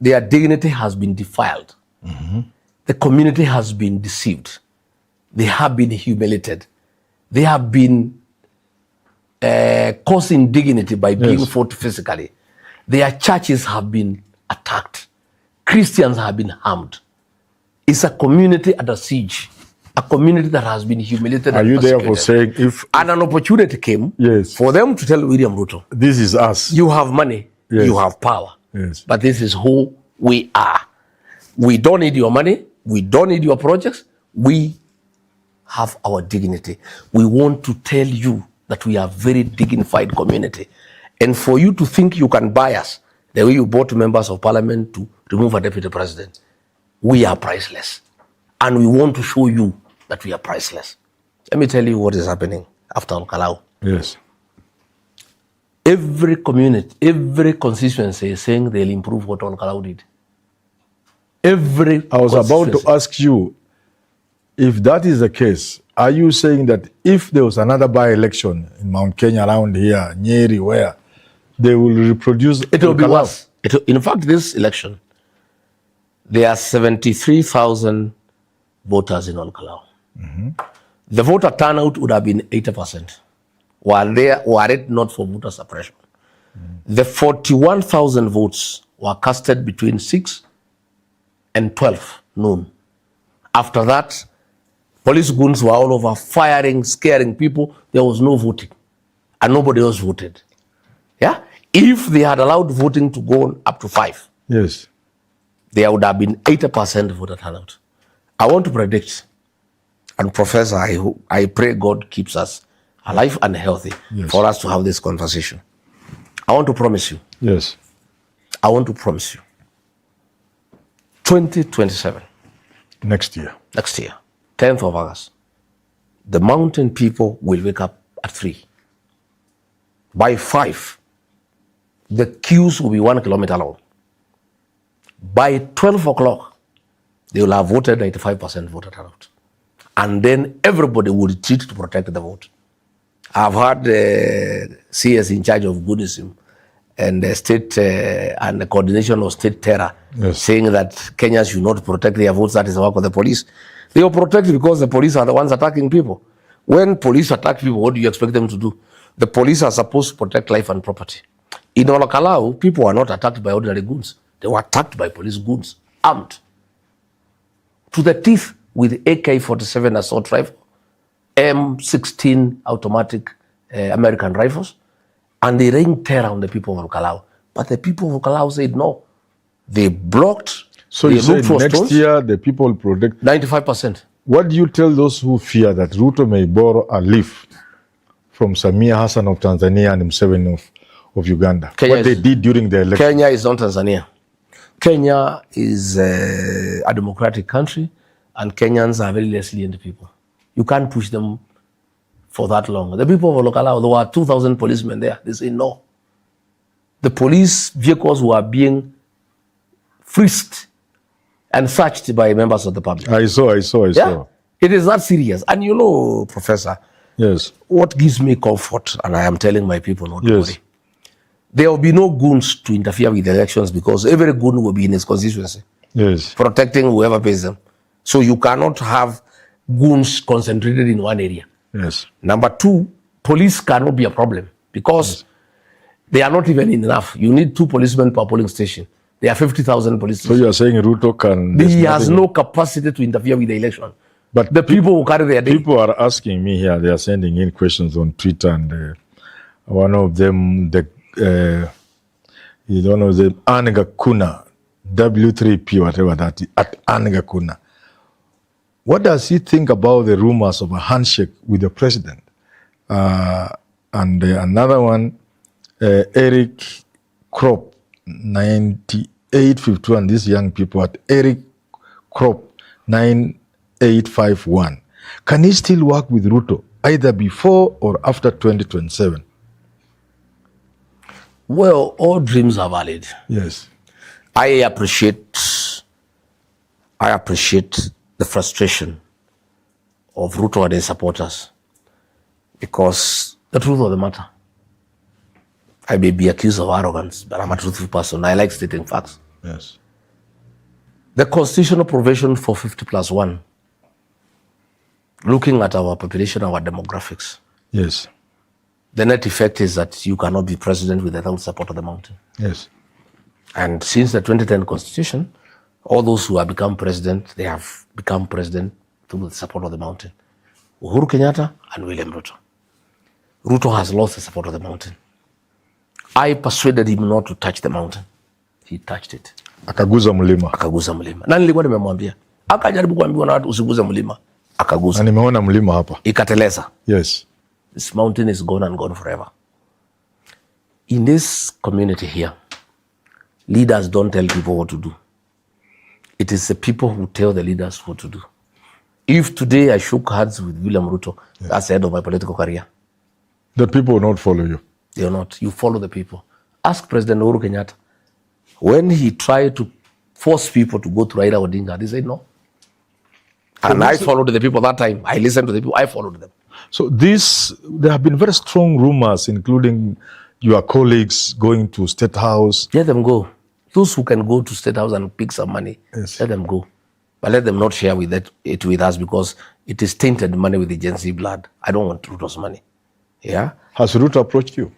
dignity has been defiled. Mm-hmm. The community has been deceived. They have been humiliated. They have been causing dignity by being fought physically. Their churches have been attacked. Christians have been harmed. It's a community under siege. A community that has been humiliated. Are you therefore saying if and an opportunity came for them to tell William Ruto, this is us. You have money, you have power, but this is who we are. We don't need your money. We don't need your projects. We have our dignity. We want to tell you that we are a very dignified community. And for you to think you can buy us the way you bought members of parliament to remove a deputy president, We are priceless. And we want to show you that we are priceless. Let me tell you what is happening after Kalau. Yes. Every community, every constituency is saying they'll improve what Kalau did. I was about to ask you, if that is the case, are you saying that if there was another by-election in Mount Kenya around here, Nyeri, where they will reproduce? It will be worse. In fact, this election, there are 73,000 voters in Kalau. Mm-hmm. The voter turnout would have been 80%, were it not for voter suppression. Mm-hmm. The 41,000 votes were casted between 6 and 12 noon. After that, police goons were all over firing, scaring people. There was no voting, and nobody else voted. Yeah, if they had allowed voting to go on up to 5, yes, there would have been 80% voter turnout. I want to predict, and Professor, I pray God keeps us alive and healthy, yes, for us to have this conversation. I want to promise you. Yes. I want to promise you. 2027. Next year, 10th of August, the mountain people will wake up at 3. By 5, the queues will be 1 kilometer long. By 12 o'clock, they will have voted 95% voter turnout. And then everybody will retreat to protect the vote. I've had CS in charge of Buddhism and the state and the coordination of state terror, yes, saying that Kenyans should not protect their votes. That is the work of the police. They will protect because the police are the ones attacking people. When police attack people, what do you expect them to do? The police are supposed to protect life and property. In Kalau, people are not attacked by ordinary goons. They were attacked by police goons, armed to the teeth with AK-47 assault rifle, M16 automatic American rifles, and they rained terror on the people of Kalau. But the people of Kalau said no. They blocked. So you say next year the people will protect 95%. What do you tell those who fear that Ruto may borrow a leaf from Samia Hassan of Tanzania and Museveni of Uganda? What they did during the election? Kenya is not Tanzania. Kenya is a democratic country, and Kenyans are very resilient people. You can't push them for that long. The people of Kalau, there were 2,000 policemen there. They say no. The police vehicles were being frisked and searched by members of the public. I saw. Yeah? It is that serious. And you know, Professor, yes, what gives me comfort, and I am telling my people not to worry, there will be no goons to interfere with the elections because every goon will be in his constituency, yes, protecting whoever pays them. So you cannot have goons concentrated in one area. Yes. Number 2, police cannot be a problem because they are not even enough. You need 2 policemen per polling station. There are 50,000 police stations. So you are saying Ruto can... He has no capacity to interfere with the election. But the people who carry their day. People are asking me here, they are sending in questions on Twitter, and one of them, Anga Kuna, W3P, whatever that is, at Anga Kuna. What does he think about the rumors of a handshake with the president? And another one, Eric Krop, 9851, these young people at Eric Krop, 9851. Can he still work with Ruto either before or after 2027? Well, all dreams are valid. Yes. I appreciate the frustration of Ruto and his supporters, because the truth of the matter, I may be accused of arrogance, but I'm a truthful person. I like stating facts. Yes. The constitutional provision for 50+1, looking at our population, our demographics, yes, the net effect is that you cannot be president without support of the mountain. Yes. And since the 2010 constitution, all those who have become president, they have become president through the support of the mountain. Uhuru Kenyatta and William Ruto. Ruto has lost the support of the mountain. I persuaded him not to touch the mountain. He touched it. Akaguza mlima. Akaguza mlima. Na nilikuwa nimemwambia. Akajaribu kuambiwa na watu usiguze mlima. Akaguza. Na nimeona mlima hapa. Ikateleza. Yes. This mountain is gone and gone forever. In this community here, leaders don't tell people what to do. It is the people who tell the leaders what to do. If today I shook hands with William Ruto, that's the end of my political career. The people will not follow you. They will not. You follow the people. Ask President Uhuru Kenyatta. When he tried to force people to go to Raila Odinga, they said no. And I followed the people that time. I listened to the people. I followed them. So there have been very strong rumors, including your colleagues going to State House. Let them go. Those who can go to State House and pick some money, let them go. But let them not share it with us, because it is tainted money with the Gen Z blood. I don't want Ruto's money. Yeah. Has Ruto approached you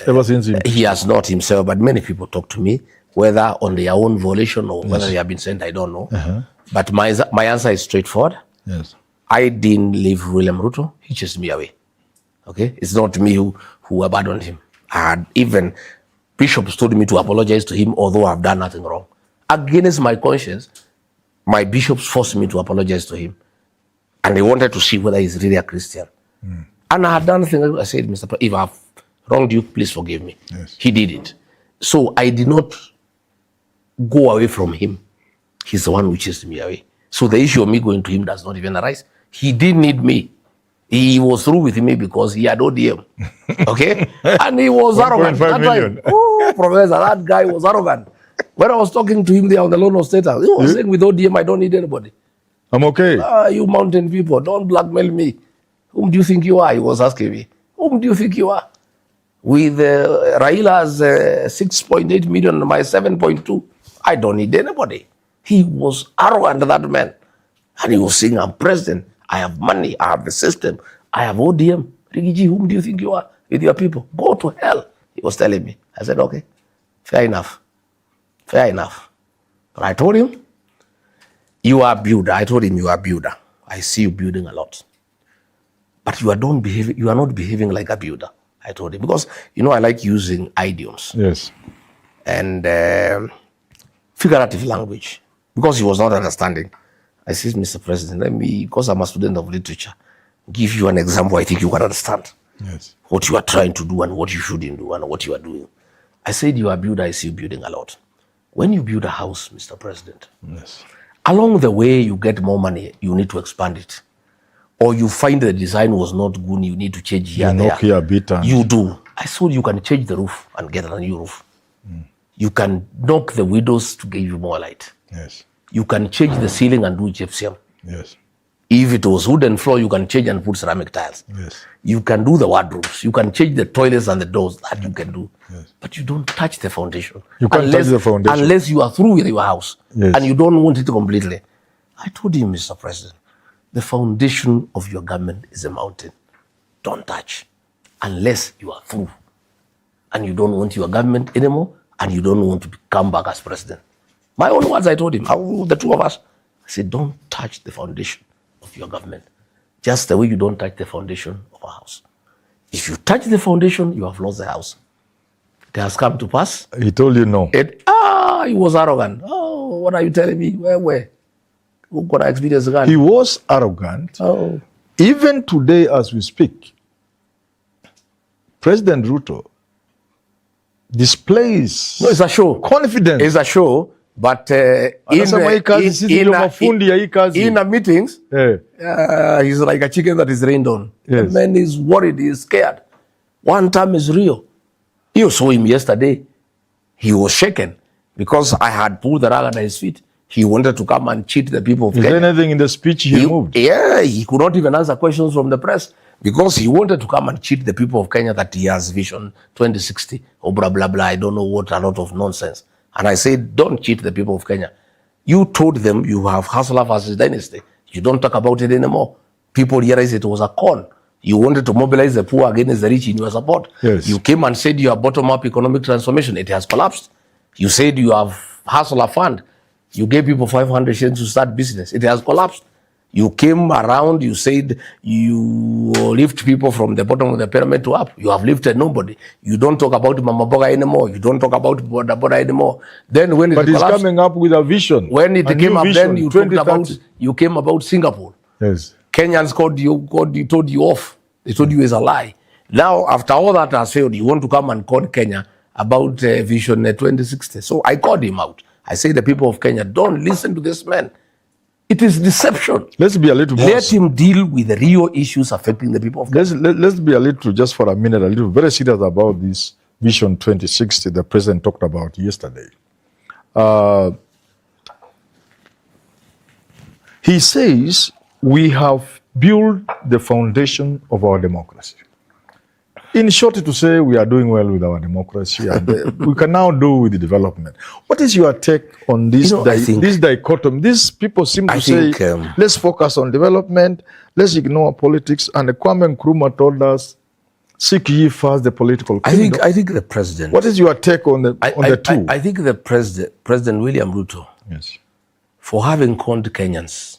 ever since? He has not himself, but many people talk to me, whether on their own volition or whether they have been sent, I don't know. But my answer is straightforward. Yes. I didn't leave William Ruto. He chased me away. Okay? It's not me who abandoned him. And even bishops told me to apologize to him, although I've done nothing wrong. Against my conscience, my bishops forced me to apologize to him. And they wanted to see whether he's really a Christian. And I had done nothing. I said, Mr. If I've wronged you, please forgive me. Yes. He did it. So I did not go away from him. He's the one who chased me away. So the issue of me going to him does not even arise. He didn't need me. He was through with me because he had ODM. Okay? And he was arrogant. That time, Professor, that guy was arrogant. When I was talking to him there on the loan of State House, he was saying, with ODM, I don't need anybody. I'm okay. You mountain people, don't blackmail me. Whom do you think you are? He was asking me. Whom do you think you are? With Raila's 6.8 million and my 7.2, I don't need anybody. He was arrogant, that man. And he was saying, I'm president. I have money. I have the system. I have ODM. Rigiji, whom do you think you are with your people? Go to hell. He was telling me. I said, okay, fair enough. Fair enough. But I told him, you are a builder. I told him, you are a builder. I see you building a lot. But you are not behaving like a builder. I told him. Because, I like using idioms. Yes. And figurative language. Because he was not understanding. I said, Mr. President, let me, because I'm a student of literature, give you an example I think you can understand. Yes. What you are trying to do and what you shouldn't do and what you are doing. I said, you are a builder. I see you building a lot. When you build a house, Mr. President, yes, along the way you get more money, you need to expand it. Or you find the design was not good, you need to change here and there. Knock here a bit and you do. I saw you can change the roof and get a new roof. You can knock the windows to give you more light. Yes. You can change the ceiling and do gypsum. Yes. If it was wooden floor, you can change and put ceramic tiles. Yes. You can do the wardrobes. You can change the toilets and the doors. That you can do. Yes. But you don't touch the foundation. You can't touch the foundation. Unless you are through with your house. Yes. And you don't want it completely. I told him, Mr. President, the foundation of your government is a mountain. Don't touch. Unless you are through. And you don't want your government anymore. And you don't want to come back as president. My own words, I told him, the two of us. I said, don't touch the foundation of your government. Just the way you don't touch the foundation of a house. If you touch the foundation, you have lost the house. It has come to pass. He told you no. He was arrogant. Oh, what are you telling me? Where? Who got experience again? He was arrogant. Oh. Even today as we speak, President Ruto displays no, it's a show. Confidence. It's a show, but in the meetings, he's like a chicken that is rained on. Yes. The man is worried, he is scared. One time is real. You saw him yesterday. He was shaken because I had pulled the rug under his feet. He wanted to come and cheat the people of Kenya. Is there anything in the speech he moved? Yeah, he could not even answer questions from the press because he wanted to come and cheat the people of Kenya that he has Vision 2060 or blah, blah, blah. I don't know what, a lot of nonsense. And I said, don't cheat the people of Kenya. You told them you have Hustler versus Dynasty. You don't talk about it anymore. People realized it was a con. You wanted to mobilize the poor against the rich in your support. Yes. You came and said you have bottom-up economic transformation. It has collapsed. You said you have Hustler Fund. You gave people 500 shillings to start business. It has collapsed. You came around, you said you lift people from the bottom of the pyramid to up. You have lifted nobody. You don't talk about Mama Boga anymore. You don't talk about Boda Boda anymore. Then when it collapsed, he's coming up with a vision. When it came up, then you came about Singapore. Yes. Kenyans told you off. They told you it's a lie. Now, after all that has failed, you want to come and call Kenya about Vision 2060. So I called him out. I say the people of Kenya, don't listen to this man. It is deception. Let's be a little more. Let him deal with the real issues affecting the people of Kenya. Let's be a little, just for a minute, a little very serious about this Vision 2060 the president talked about yesterday. He says we have built the foundation of our democracy. In short, to say we are doing well with our democracy and we can now do with the development. What is your take on this, this dichotomy? These people seem to say, let's focus on development, let's ignore politics. And Kwame Nkrumah told us, seek ye first the political kingdom. I think the president... What is your take on the two? I think the President William Ruto, yes, for having conned Kenyans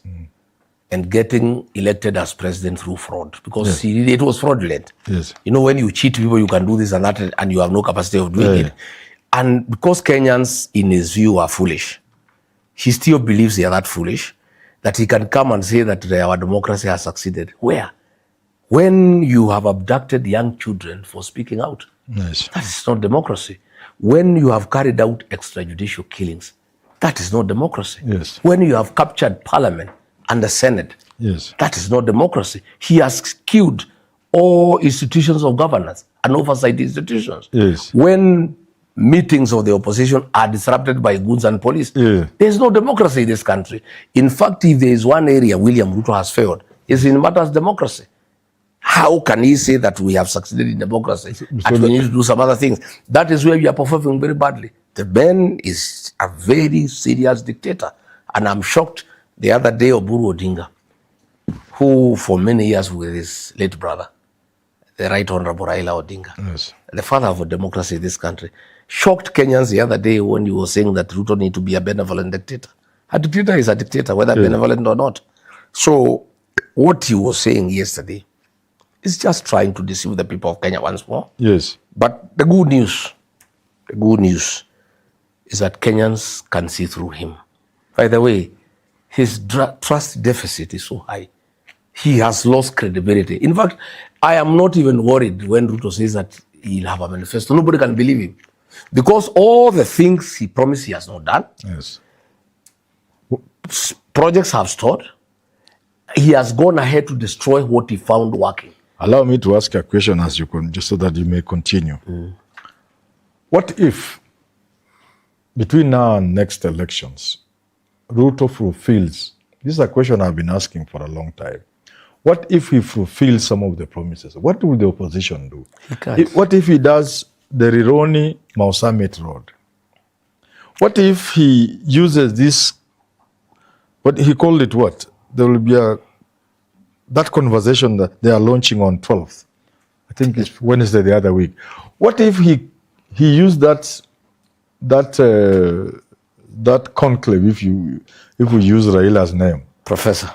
and getting elected as president through fraud, because it was fraudulent. Yes. You know, when you cheat people, you can do this and that, and you have no capacity of doing it. And because Kenyans, in his view, are foolish, he still believes they are that foolish, that he can come and say that our democracy has succeeded. Where? When you have abducted young children for speaking out, yes, that is not democracy. When you have carried out extrajudicial killings, that is not democracy. Yes. When you have captured parliament and the Senate, yes, that is not democracy. He has killed all institutions of governance and oversight institutions. Yes. When meetings of the opposition are disrupted by goons and police, there is no democracy in this country. In fact, if there is one area William Ruto has failed, it's in matters democracy. How can he say that we have succeeded in democracy and we need to do some other things? That is where we are performing very badly. The man is a very serious dictator. And I'm shocked the other day Oburu Odinga, who for many years with his late brother, the Right Honorable Raila Odinga, the father of democracy in this country, shocked Kenyans the other day when he was saying that Ruto need to be a benevolent dictator. A dictator is a dictator, whether benevolent or not. So what he was saying yesterday is just trying to deceive the people of Kenya once more. Yes. But the good news is that Kenyans can see through him. By the way, his trust deficit is so high. He has lost credibility. In fact, I am not even worried when Ruto says that he'll have a manifesto. Nobody can believe him. Because all the things he promised he has not done. Yes. Projects have stalled. He has gone ahead to destroy what he found working. Allow me to ask a question as you can, just so that you may continue. What if, between now and next elections, Ruto fulfills, this is a question I've been asking for a long time, what if he fulfills some of the promises? What will the opposition do? What if he does the Rironi-Mau Summit Road? What if he uses this, what he called it what? There will be that conversation that they are launching on 12th. I think it's Wednesday the other week. What if he used that conclave, if we use Raila's name? Professor.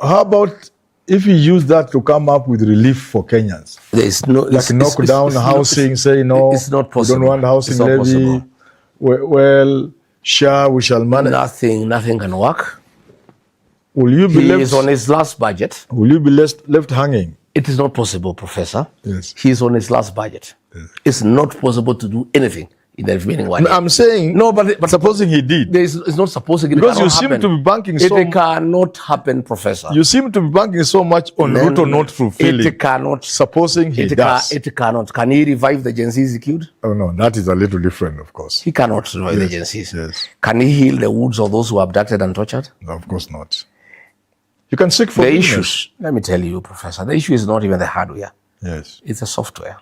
How about if he used that to come up with relief for Kenyans? There is no... Like knock down housing, say no, it's not possible. We don't want housing levy. Well, sure, we shall manage. Nothing can work. Will you be He is on his last budget. Will you be left hanging? It is not possible, Professor. Yes. He is on his last budget. Yes. It's not possible to do anything in the remaining 1 year. I'm saying, no, but supposing he did. It's not supposing it because you seem to be banking so much. It cannot happen, Professor. You seem to be banking so much on Ruto not fulfilling. It cannot. Supposing he does. It cannot. Can he revive the Gen Zs he killed? Oh no, that is a little different, of course. He cannot revive the Gen Zs. Yes. Can he heal the wounds of those who are abducted and tortured? No, of course not. You can seek for the issues. Let me tell you, Professor, the issue is not even the hardware. Yes. It's the software.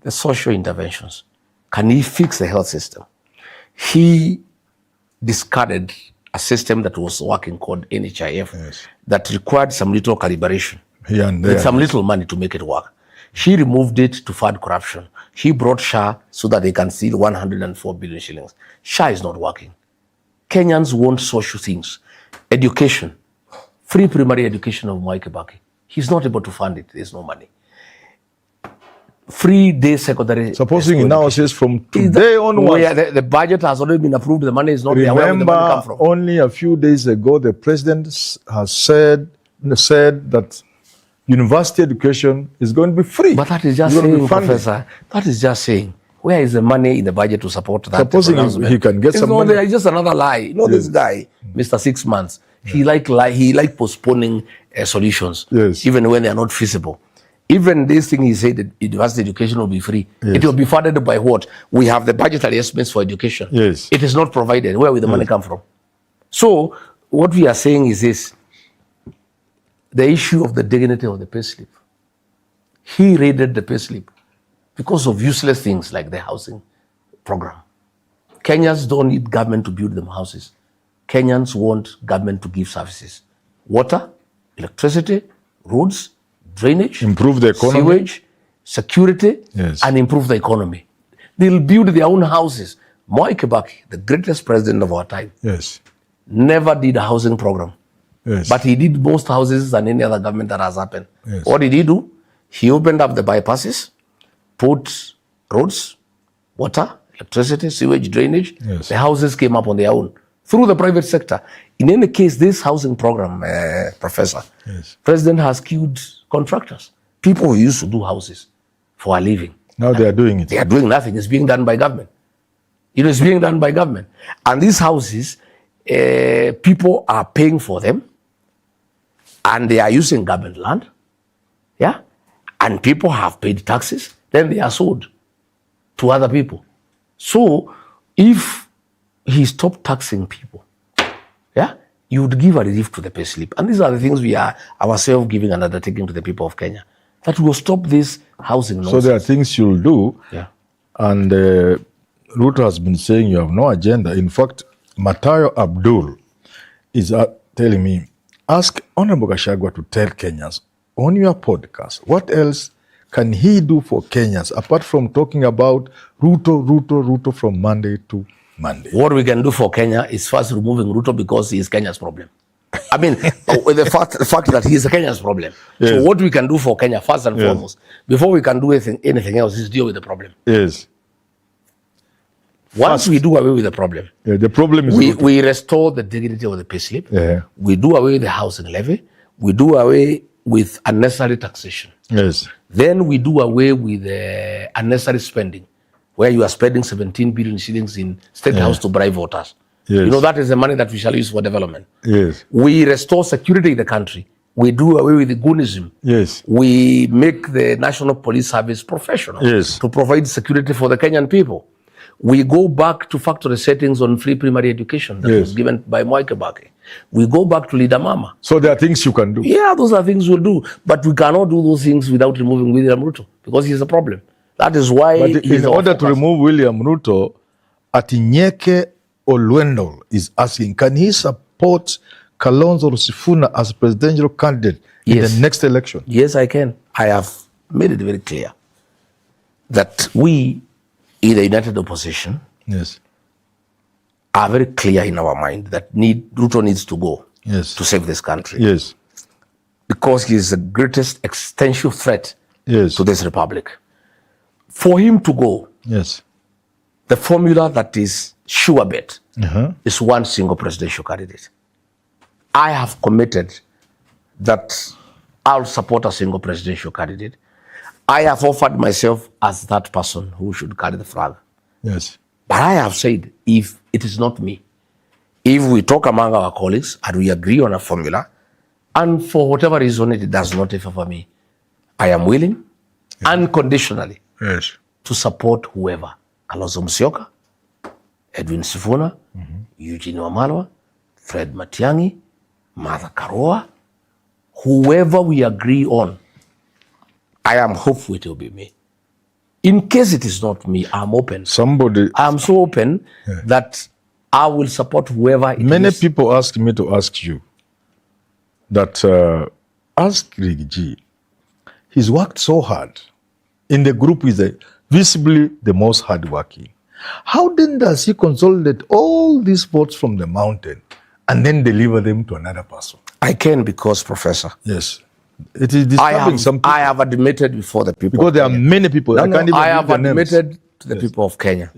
The social interventions. Can he fix the health system? He discarded a system that was working called NHIF that required some little calibration. Here and there. With some little money to make it work. He removed it to fund corruption. He brought SHA so that they can steal 104 billion shillings. SHA is not working. Kenyans want social things. Education. Free primary education of Mwai Kibaki. He's not able to fund it. There's no money. Free day secondary. Supposing he now says from today onwards. Where the budget has already been approved, the money is not there. Where will the money come from? Only a few days ago, the president has said that university education is going to be free. But that is just saying, Professor, that is just saying. Where is the money in the budget to support that? Supposing he can get some money. It's just another lie. You know, this guy, Mr. 6 months, he like postponing solutions, even when they are not feasible. Even this thing he said that university education will be free. It will be funded by what? We have the budgetary estimates for education. It is not provided. Where will the money come from? So what we are saying is this: the issue of the dignity of the payslip. He raided the payslip because of useless things like the housing program. Kenyans don't need government to build them houses. Kenyans want government to give services: water, electricity, roads, drainage, improve the economy, sewage, security, and improve the economy. They'll build their own houses. Moi Kibaki, the greatest president of our time, never did a housing program. But he did most houses than any other government that has happened. What did he do? He opened up the bypasses, put roads, water, electricity, sewage, drainage. The houses came up on their own through the private sector. In any case, this housing program, Professor, President has killed contractors, people who used to do houses for a living. Now they are doing it. They are doing nothing. It's being done by government. It's being done by government. And these houses, people are paying for them, and they are using government land. And people have paid taxes. Then they are sold to other people. So if he stopped taxing people, you would give a relief to the payslip. And these are the things we are ourselves giving an undertaking to the people of Kenya, that will stop this housing nonsense. So there are things you'll do. And Ruto has been saying you have no agenda. In fact, Matayo Abdul is telling me, ask Honorable Gachagua to tell Kenyans on your podcast, what else can he do for Kenyans apart from talking about Ruto from Monday to Monday? What we can do for Kenya is first removing Ruto, because he is Kenya's problem. I mean, with the fact that he is Kenya's problem. So what we can do for Kenya, first and foremost, before we can do anything else, is deal with the problem. Once we do away with the problem, the problem is we restore the dignity of the payslip. We do away with the housing levy. We do away with unnecessary taxation. Then we do away with the unnecessary spending, where you are spending 17 billion shillings in State House to bribe voters. You know, that is the money that we shall use for development. We restore security in the country. We do away with the goonism. We make the National Police Service professional to provide security for the Kenyan people. We go back to factory settings on free primary education that was given by Moi Kibaki. We go back to Leader Mama. So there are things you can do. Those are things we'll do. But we cannot do those things without removing William Ruto, because he's a problem. That is why... But in order to remove William Ruto, Atinyeke Olwendo is asking, can he support Kalonzo Sifuna as presidential candidate in the next election? Yes, I can. I have made it very clear that we, in the United Opposition, are very clear in our mind that Ruto needs to go to save this country. Because he is the greatest existential threat to this republic. For him to go, the formula that is sure bet is one single presidential candidate. I have committed that I'll support a single presidential candidate. I have offered myself as that person who should carry the flag. But I have said, if it is not me, if we talk among our colleagues and we agree on a formula, and for whatever reason it does not favor me, I am willing, unconditionally, to support whoever. Kalonzo Musyoka, Edwin Sifuna, Eugene Wamalwa, Fred Matiang'i, Martha Karua, whoever we agree on, I am hopeful it will be me. In case it is not me, I'm open. I am so open that I will support whoever it is. Many people ask me to ask you that, ask Riggy, he's worked so hard. In the group, he's visibly the most hardworking. How then does he consolidate all these votes from the mountain and then deliver them to another person? I can, because, Professor. It is disturbing some people. I have admitted before the people. Because there are many people. I have admitted to the people of Kenya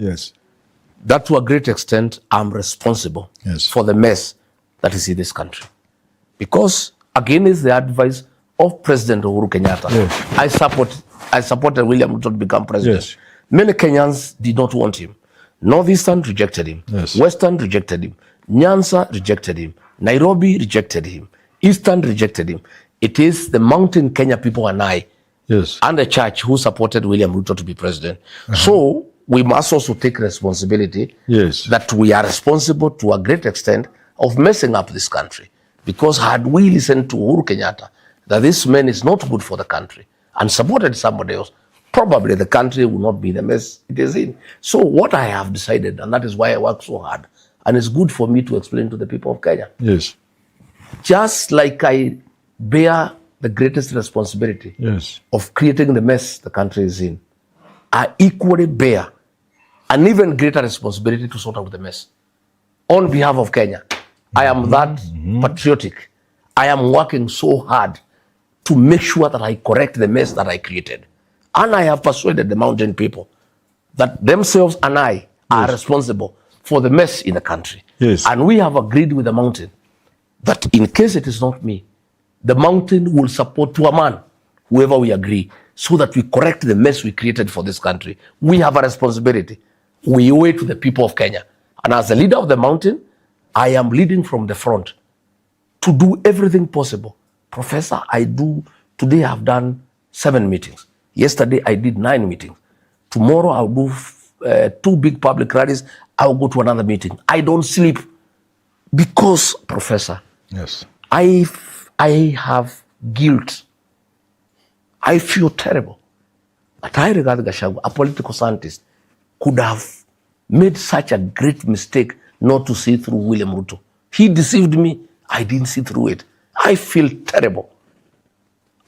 that to a great extent I'm responsible for the mess that is in this country. Because against the advice of President Uhuru Kenyatta, I supported William Ruto to become president. Many Kenyans did not want him. Northeastern rejected him. Yes. Western rejected him. Nyanza rejected him. Nairobi rejected him. Eastern rejected him. It is the Mountain Kenya people and I, yes, and the church who supported William Ruto to be president. So we must also take responsibility yes, that we are responsible to a great extent of messing up this country. Because had we listened to Uhuru Kenyatta, that this man is not good for the country, and supported somebody else, probably the country will not be the mess it is in. So what I have decided, and that is why I work so hard, and it's good for me to explain to the people of Kenya. yes, Just like I bear the greatest responsibility yes, of creating the mess the country is in, I equally bear an even greater responsibility to sort out the mess. On behalf of Kenya, I am that patriotic. I am working so hard to make sure that I correct the mess that I created. And I have persuaded the mountain people that themselves and I are responsible for the mess in the country. yes. And we have agreed with the mountain that in case it is not me, the mountain will support to a man whoever we agree, so that we correct the mess we created for this country. We have a responsibility. We owe it to the people of Kenya. And as the leader of the mountain, I am leading from the front to do everything possible. Professor, today I've done 7 meetings. Yesterday I did 9 meetings. Tomorrow I'll do 2 big public rallies. I'll go to another meeting. I don't sleep because, Professor, Yes. I have guilt. I feel terrible. But Rigathi Gachagua, a political scientist, could have made such a great mistake not to see through William Ruto. He deceived me. I didn't see through it. I feel terrible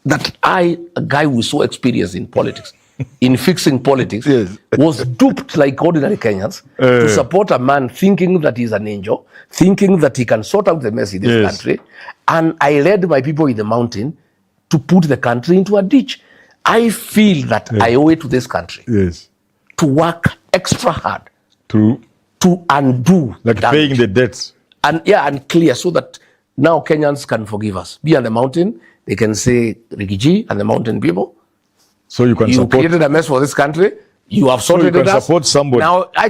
that a guy who is so experienced in politics, in fixing politics, Yes. was duped like ordinary Kenyans to support a man thinking that he's an angel, thinking that he can sort out the mess in this Yes. country. And I led my people in the mountain to put the country into a ditch. I feel that I owe it to this country Yes. to work extra hard To to undo like damage. paying the debts. And clear, so that now Kenyans can forgive us. Be on the mountain, they can say, Rigathi and the mountain people, So you can you support. created a mess for this country. You have sorted you it can out. support somebody. Now I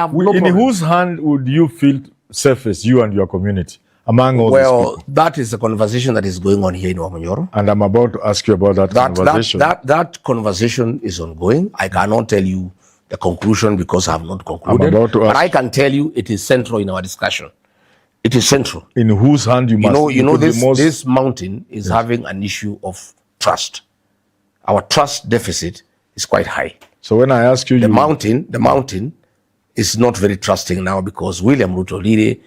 have no In problem. whose hand would you feel safest, you and your community, among all these Well, people? that is the conversation that is going on here in Wamanyoro. And I'm about to ask you about that conversation. That conversation is ongoing. I cannot tell you the conclusion because I have not concluded. about to But ask- I can tell you it is central in our discussion. It is central. In whose hand you must You know put the this most- this mountain is having an issue of trust. Our trust deficit is quite high. So when I ask you, The mountain is not very trusting now because William Ruto really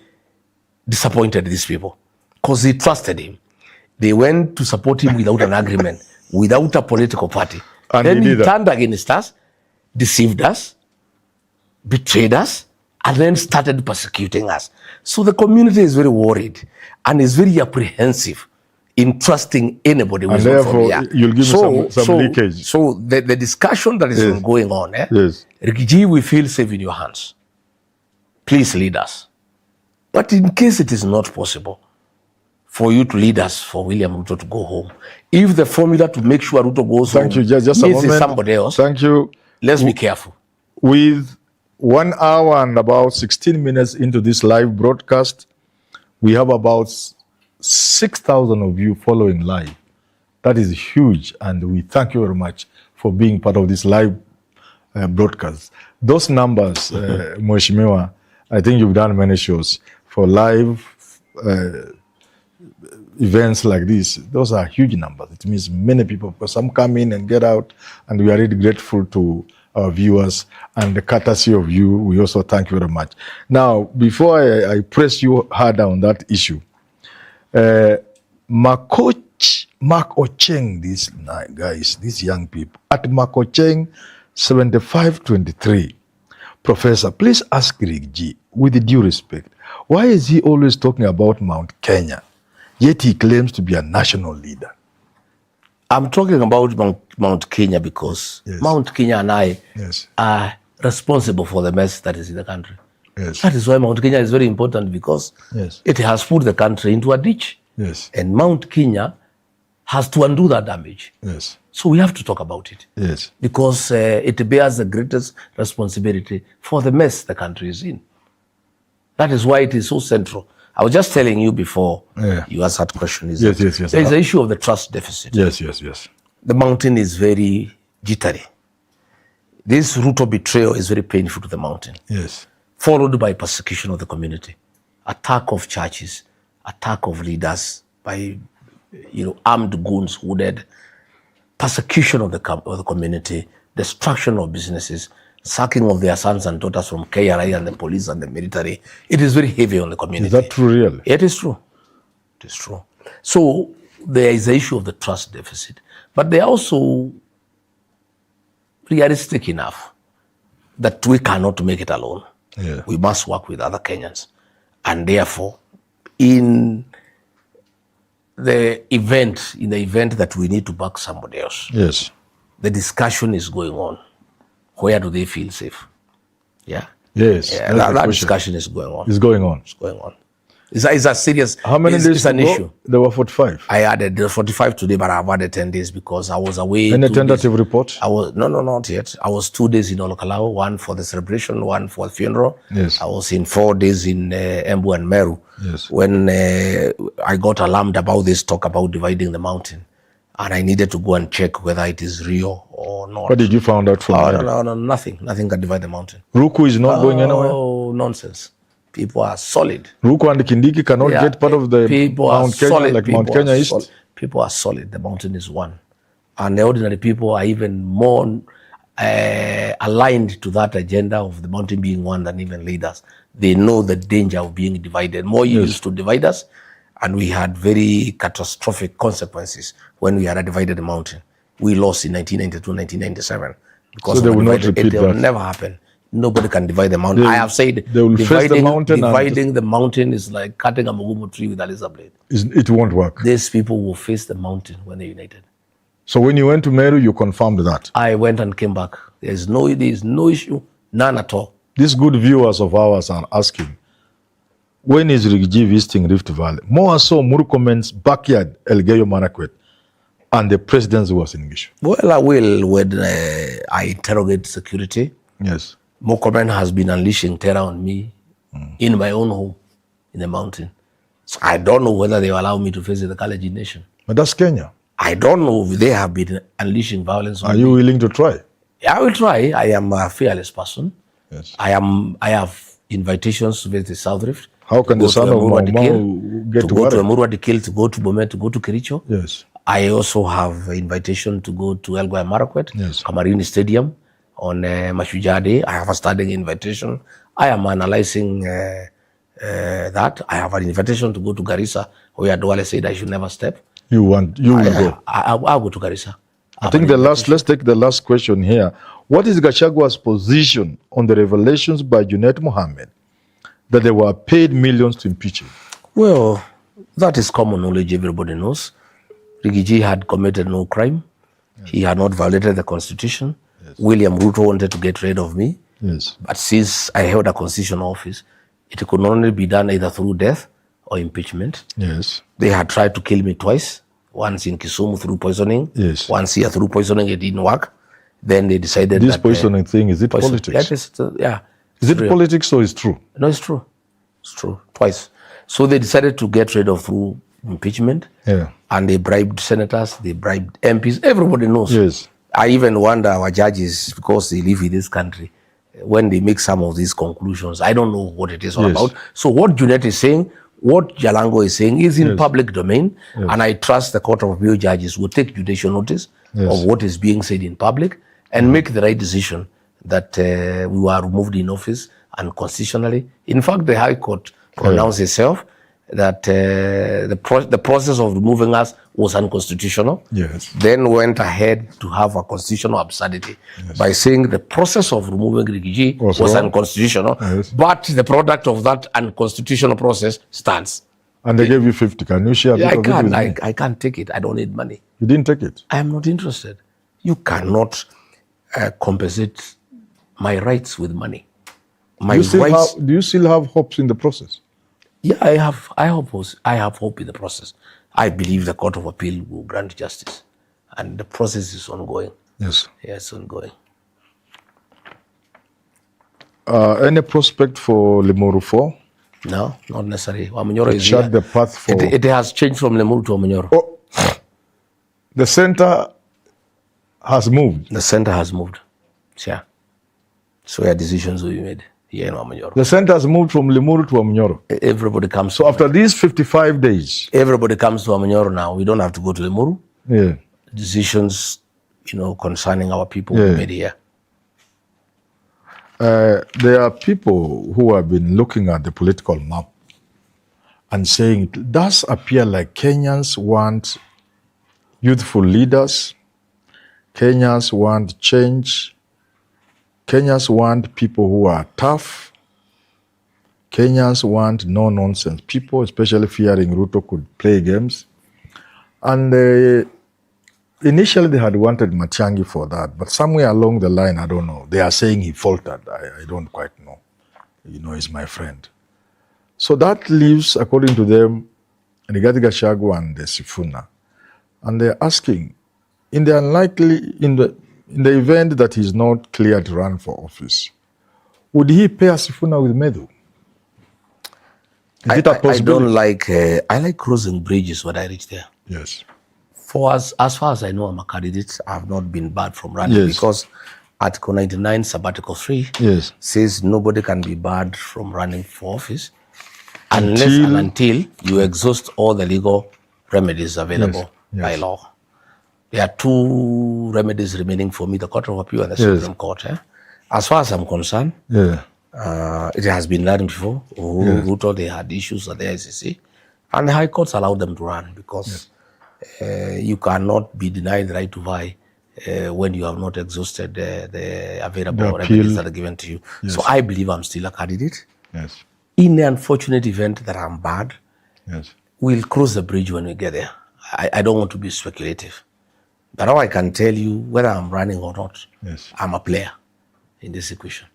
disappointed these people because they trusted him. They went to support him without an agreement, without a political party. And then he he did that. turned against us, deceived us, betrayed us, and then started persecuting us. So the community is very worried and is very apprehensive in trusting anybody who And is not from therefore, here. you'll give me some leakage. So the discussion that is going on, Yes. Rigathi, we feel safe in your hands. Please lead us. But in case it is not possible for you to lead us, for William Ruto to go home, if the formula to make sure Ruto goes Thank home you. Just a means it's moment. somebody else, Thank you. let's be careful. With 1 hour and about 16 minutes into this live broadcast, we have about 6,000 of you following live. That is huge, and we thank you very much for being part of this live broadcast. Those numbers, Mheshimiwa, I think you've done many shows for live events like this. Those are huge numbers. It means many people, because some come in and get out, and we are really grateful to our viewers, and the courtesy of you, we also thank you very much. Now, before I press you harder on that issue, Mark Ocheng, these guys, these young people, at Mark Ocheng 7523, Professor, please ask Rigathi, with due respect, why is he always talking about Mount Kenya, yet he claims to be a national leader? I'm talking about Mount Kenya because Mount Kenya and I are responsible for the mess that is in the country. Yes. That is why Mount Kenya is very important because it has put the country into a ditch. Yes. And Mount Kenya has to undo that damage. Yes. So we have to talk about it. Yes. Because it bears the greatest responsibility for the mess the country is in. That is why it is so central. I was just telling you before you asked that question. Yes. There is the issue of the trust deficit. Yes. The mountain is very jittery. This Ruto betrayal is very painful to the mountain. Yes. Followed by persecution of the community, attack of churches, attack of leaders by armed goons wounded, persecution of the community, destruction of businesses, sacking of their sons and daughters from KRI and the police and the military. It is very heavy on the community. Is that true, really? It is true. It is true. So there is the issue of the trust deficit, but they are also realistic enough that we cannot make it alone. Yeah. We must work with other Kenyans. And therefore, in the event that we need to back somebody else, yes, the discussion is going on. Where do they feel safe? Yeah. Yes. Yeah, that discussion is going on. It's going on. It's going on. It's a serious. How many days it's an issue. There were 45. I added 45 today, but I've added 10 days because I was away. Any tentative report? No, not yet. I was 2 days in Olokalawa, one for the celebration, one for the funeral. Yes. I was in 4 days in Embu and Meru. Yes. When I got alarmed about this talk about dividing the mountain, and I needed to go and check whether it is real or not. What did you find out from there? No, nothing. Nothing can divide the mountain. Ruku is not going anywhere? Oh, nonsense. People are solid. Ruku and Kindiki cannot get part of the Mount Kenya, solid. like Mount Kenya East? People are solid. The mountain is one. And the ordinary people are even more aligned to that agenda of the mountain being one than even leaders. They know the danger of being divided. More used to divide us, and we had very catastrophic consequences when we had divided the mountain. We lost in 1992, 1997. Because so they will not repeat it will that. never happen. Nobody can divide the mountain. I have said they will face the mountain dividing the mountain is like cutting a mugumu tree with a laser blade. It won't work. These people will face the mountain when they're united. So when you went to Meru, you confirmed that? I went and came back. There is no issue, none at all. These good viewers of ours are asking, when is Rigathi visiting Rift Valley? More so Murkomen's backyard, Elgeyo Marakwet, and the presidency was in Gishu. Well, I will when I interrogate security. Yes. Murkomen has been unleashing terror on me in my own home in the mountain. So I don't know whether they will allow me to face the Kalenjin nation. But that's Kenya. I don't know if they have been unleashing violence on me. Are you willing to try? Yeah, I will try. I am a fearless person. Yes. I have invitations to visit the South Rift. How can the son of Mau get to go to Emurua Dikil, to go to Bomet, to go to Kericho? Yes. I also have an invitation to go to Elgeyo Marakwet, yes. Kamarini Stadium on Mashujaa Day. I have a standing invitation. I am analyzing that. I have an invitation to go to Garissa, where Duale said I should never step. You will go? I'll go to Garissa. I think let's take the last question here. What is Gachagua's position on the revelations by Junet Mohammed that they were paid millions to impeach him? Well, that is common knowledge. Everybody knows. Rigathi had committed no crime. Yes. He had not violated the constitution. Yes. William Ruto wanted to get rid of me. Yes. But since I held a constitutional office, it could only be done either through death or impeachment. Yes. They had tried to kill me twice. Once in Kisumu through poisoning. Yes. Once here through poisoning, it didn't work. Then they decided this poisoning thing, is it politics? Yeah. Is it politics or is it true? No, it's true. It's true. Twice. So they decided to get rid of through impeachment. Yeah. And they bribed senators, they bribed MPs. Everybody knows. Yes. I even wonder our judges, because they live in this country, when they make some of these conclusions, I don't know what it is all about. So what Junet is saying, what Jalango is saying is in public domain. Yes. And I trust the Court of Appeal judges will take judicial notice of what is being said in public and make the right decision that we were removed in office unconstitutionally. In fact, the High Court pronounced itself that the process of removing us was unconstitutional. Yes. Then went ahead to have a constitutional absurdity by saying the process of removing Rigathi was unconstitutional, but the product of that unconstitutional process stands. And they gave you 50. Can you share? I can't take it. I don't need money. You didn't take it? I am not interested. You cannot compensate my rights with money. Do you still have hopes in the process? Yeah, I have hope in the process. I believe the Court of Appeal will grant justice, and the process is ongoing. Yes. Yes, ongoing. Any prospect for Limuru 4? No, not necessarily. Wamanyoro is shut here. the path for... It has changed from Limuru to Wamanyoro. Oh, the center has moved. The center has moved. Yeah. So your decisions will be made here in Wamanyoro. The center has moved from Limuru to Wamanyoro. Everybody comes. So after these 55 days... Everybody comes to Wamanyoro now. We don't have to go to Limuru. Yeah. Decisions, concerning our people will be made here. There are people who have been looking at the political map and saying it does appear like Kenyans want youthful leaders, Kenyans want change, Kenyans want people who are tough, Kenyans want no-nonsense people, especially fearing Ruto could play games. And initially, they had wanted Matiang'i for that, but somewhere along the line, I don't know. They are saying he faltered. I don't quite know. He's my friend. So that leaves, according to them, Rigathi Gachagua and Sifuna. And they're asking, in the event that he's not cleared to run for office, would he pair Sifuna with Medu? Is it a possibility? I like crossing bridges when I reach there. Yes. As far as I know, I'm a candidate. I have not been barred from running because Article 99, Sabbatical 3 says nobody can be barred from running for office until you exhaust all the legal remedies available by law. There are 2 remedies remaining for me, the Court of Appeal and the Supreme Court. As far as I'm concerned, it has been done before. Ruto, they had issues at the ICC, and the High Courts allowed them to run because you cannot be denied the right to vie when you have not exhausted the available remedies that are given to you. So I believe I'm still a candidate. Yes. In the unfortunate event that I'm bad, we'll cross the bridge when we get there. I don't want to be speculative. But now I can tell you whether I'm running or not. I'm a player in this equation.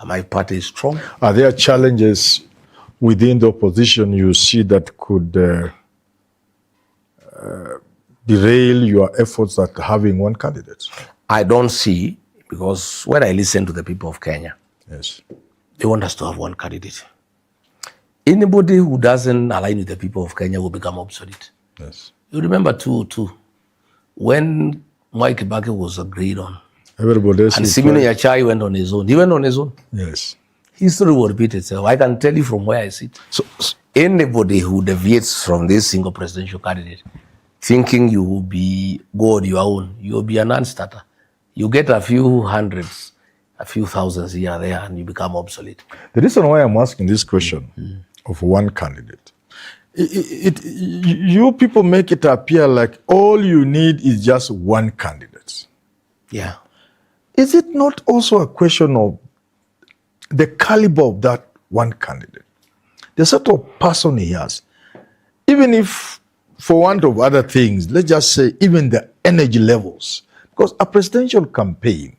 My party is strong. Are there challenges within the opposition you see that could derail your efforts at having one candidate? I don't see, because when I listen to the people of Kenya, they want us to have one candidate. Anybody who doesn't align with the people of Kenya will become obsolete. You remember too, when Mwai Kibaki was agreed on, everybody else, and Simini Achai went on his own. He went on his own. History will repeat itself. I can tell you from where I sit. So anybody who deviates from this single presidential candidate, thinking you will be go on your own, you will be a non-starter. You get a few hundreds, a few thousands here and there, and you become obsolete. The reason why I'm asking this question of one candidate, you people make it appear like all you need is just one candidate. Is it not also a question of the caliber of that one candidate? The sort of person he has. Even if, for want of other things, let's just say even the energy levels. Because a presidential campaign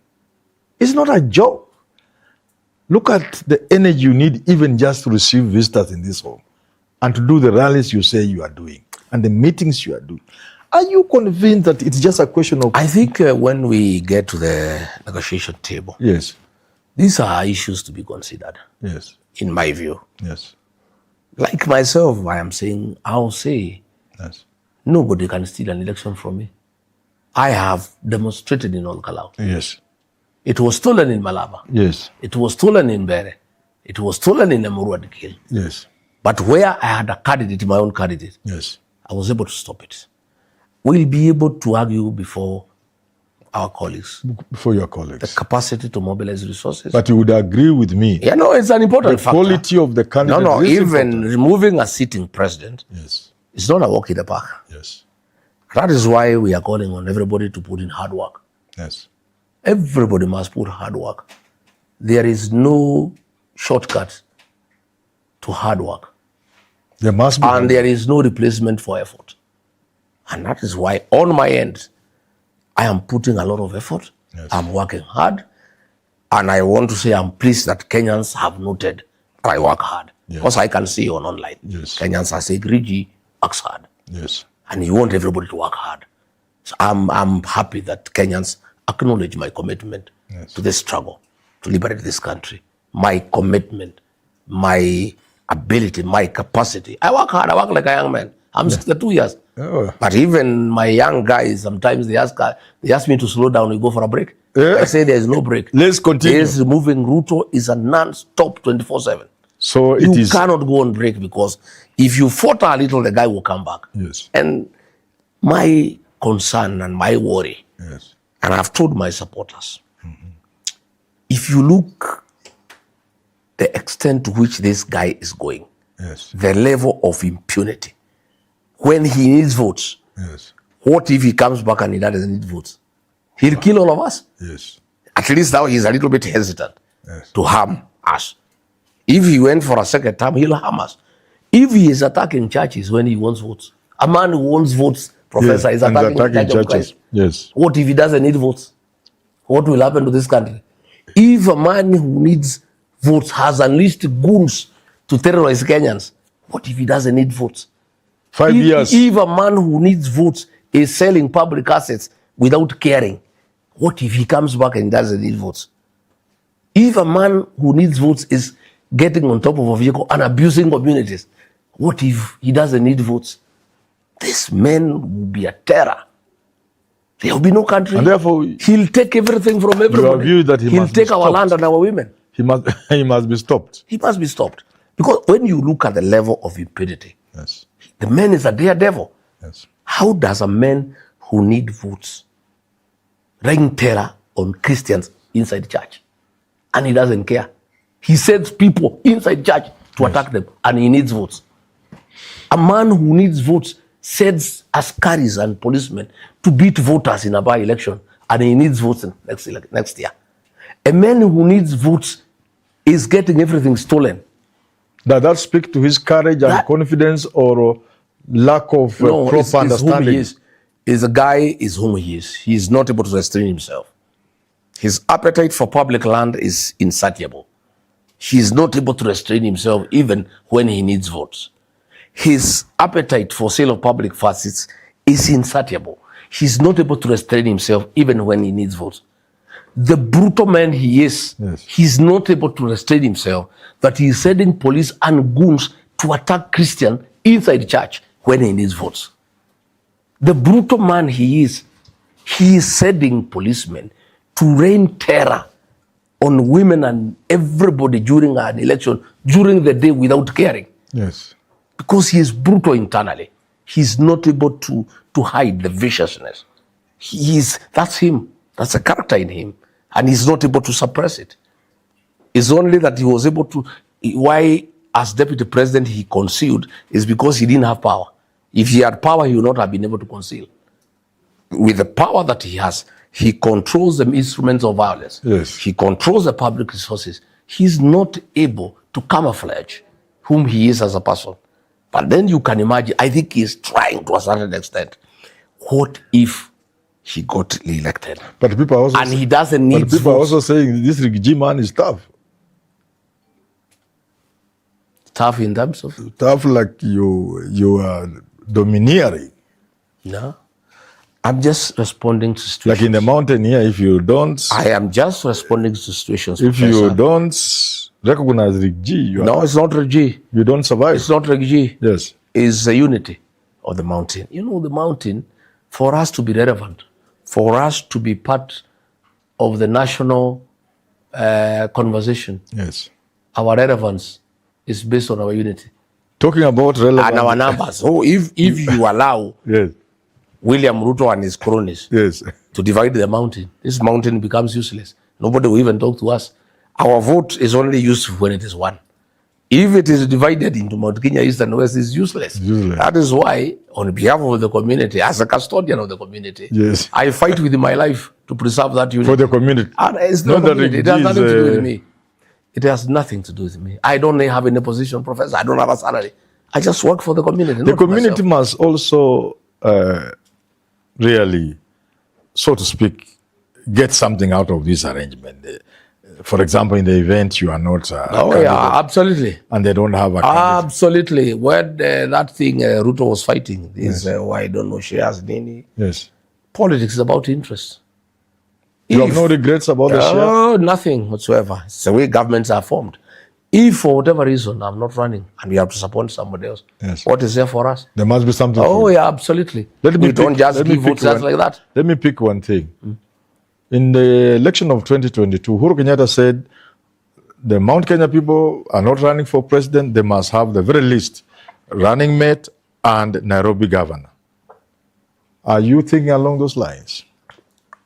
is not a job. Look at the energy you need even just to receive visitors in this home and to do the rallies you say you are doing and the meetings you are doing. Are you convinced that it's just a question of... I think when we get to the negotiation table, these are issues to be considered, in my view. Like myself, I'll say, nobody can steal an election from me. I have demonstrated in Olkalau. It was stolen in Malaba. It was stolen in Bere. It was stolen in Emurua. But where I had a candidate, my own candidate, I was able to stop it. We'll be able to argue before our colleagues. Before your colleagues. The capacity to mobilize resources. But you would agree with me. It's an important factor. The quality of the candidate. Even removing a sitting president is not a walk in the park. That is why we are calling on everybody to put in hard work. Everybody must put hard work. There is no shortcut to hard work. There must be. And there is no replacement for effort. And that is why, on my end, I am putting a lot of effort. I'm working hard. And I want to say I'm pleased that Kenyans have noted I work hard. Yes. Because I can see on online. Yes. Kenyans are saying, Rigi works hard. Yes. And you want everybody to work hard. So I'm happy that Kenyans acknowledge my commitment to this struggle, to liberate this country. My commitment, my ability, my capacity. I work hard. I work like a young man. I'm 62 years. Oh. But even my young guys, sometimes they ask me to slow down. We go for a break. Yeah. I say there's no break. Let's continue. Yes, removing Ruto is a non-stop 24/7. So You cannot go on break, because if you falter a little, the guy will come back. Yes. And my concern and my worry, Yes. and I've told my supporters, if you look the extent to which this guy is going, Yes. the level of impunity, when he needs votes, Yes. what if he comes back and he doesn't need votes? He'll kill all of us. Yes. At least now he's a little bit hesitant Yes. to harm us. If he went for a second term, he'll harm us. If he is attacking churches when he wants votes, a man who wants votes, Professor, is And attacking the church of Christ. Yes. What if he doesn't need votes? What will happen to this country? If a man who needs votes has unleashed goons to terrorize Kenyans, what if he doesn't need votes? 5 years. If a man who needs votes is selling public assets without caring, what if he comes back and doesn't need votes? If a man who needs votes is getting on top of a vehicle and abusing communities, what if he doesn't need votes? This man will be a terror. There will be no country. And therefore, he'll take everything from everybody. view that he he'll must be take our stopped. land and our women. he must be stopped. He must be stopped. Because when you look at the level of impunity, Yes. the man is a daredevil. Yes. How does a man who needs votes rain terror on Christians inside church? And he doesn't care. He sends people inside church to attack them, and he needs votes. A man who needs votes sends askaris and policemen to beat voters in a by-election, and he needs votes next year. A man who needs votes is getting everything stolen. Does that speak to his courage and confidence, or lack of proper understanding? Whom he is. A guy is whom he is. He is not able to restrain himself. His appetite for public land is insatiable. He is not able to restrain himself even when he needs votes. His appetite for sale of public facets is insatiable. He's not able to restrain himself even when he needs votes. The brutal man he is, he's not able to restrain himself, that he is sending police and goons to attack Christians inside church when he needs votes. The brutal man he is sending policemen to rain terror on women and everybody during an election, during the day, without caring. Yes. Because he is brutal internally. He's not able to hide the viciousness. That's him. That's a character in him. And he's not able to suppress it. It's only that he was able to, why as deputy president he concealed, is because he didn't have power. If he had power, he would not have been able to conceal. With the power that he has, he controls the instruments of violence. Yes. He controls the public resources. He's not able to camouflage whom he is as a person. But then you can imagine, I think he's trying to a certain extent. What if he got elected? But people are also and he doesn't need But people are votes. also saying this Rigathi man is tough. Tough in terms of? Tough, like you are domineering. No. I'm just responding to situations. Like in the mountain here, if you don't, I am just responding to situations. if Professor. you don't recognize Rigathi, No, it's not Rigathi. you don't survive. It's not Rigathi. Yes. It's the unity of the mountain. You know, the mountain, for us to be relevant, for us to be part of the national conversation, Yes. our relevance is based on our unity Talking about relevance. and our numbers. So if you allow Yes. William Ruto and his cronies Yes. to divide the mountain, this mountain becomes useless. Nobody will even talk to us. Our vote is only useful when it is one. If it is divided into Mount Kenya, East and West, it's useless. Useless. That is why, on behalf of the community, as a custodian of the community, Yes. I fight with my life to preserve that unity. For the community. And it's Not not that community. It has Rigathi nothing is, to do with me. It has nothing to do with me. I don't have any position, Professor. I don't have a salary. I just work for the community. The not for community myself. must also really, so to speak, get something out of this arrangement. For example, in the event you are not absolutely. And they don't have a candidate. Absolutely. When that thing Ruto was fighting, is why I don't know shares, Nini. Yes. Politics is about interest. You have no regrets about the share? Oh, nothing whatsoever. It's the way governments are formed. If for whatever reason I'm not running and we have to support somebody else, what is there for us? There must be something. Oh, yeah, absolutely. We don't just give votes just like that. Let me pick one thing. In the election of 2022, Uhuru Kenyatta said the Mount Kenya people are not running for president. They must have the very least running mate and Nairobi governor. Are you thinking along those lines?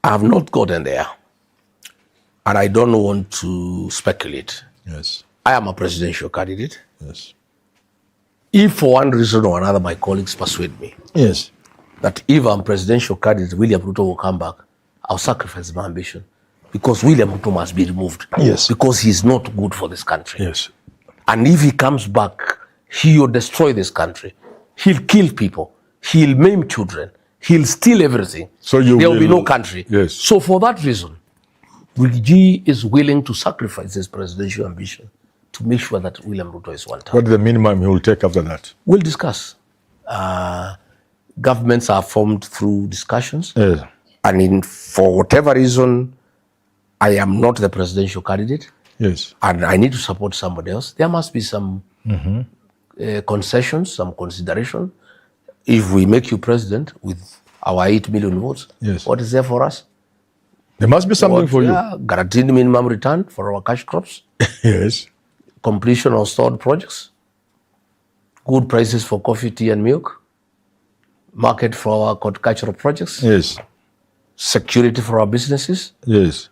I have not gotten there. And I don't want to speculate. Yes. I am a presidential candidate. Yes. If for one reason or another my colleagues persuade me that if I'm presidential candidate, William Ruto will come back, I'll sacrifice my ambition. Because William Ruto must be removed. Yes. Because he's not good for this country. Yes. And if he comes back, he'll destroy this country. He'll kill people. He'll maim children. He'll steal everything. So there will be no country. Yes. So for that reason, Rigathi is willing to sacrifice his presidential ambition to make sure that William Ruto is one term. What is the minimum he will take after that? We'll discuss. Governments are formed through discussions. Yes. And for whatever reason, I am not the presidential candidate. Yes. And I need to support somebody else. There must be some concessions, some consideration. If we make you president with our 8 million votes, what is there for us? There must be something for you. Guaranteed minimum return for our cash crops. Yes. Completion of stored projects. Good prices for coffee, tea, and milk. Market for our cultural projects. Yes. Security for our businesses. Yes.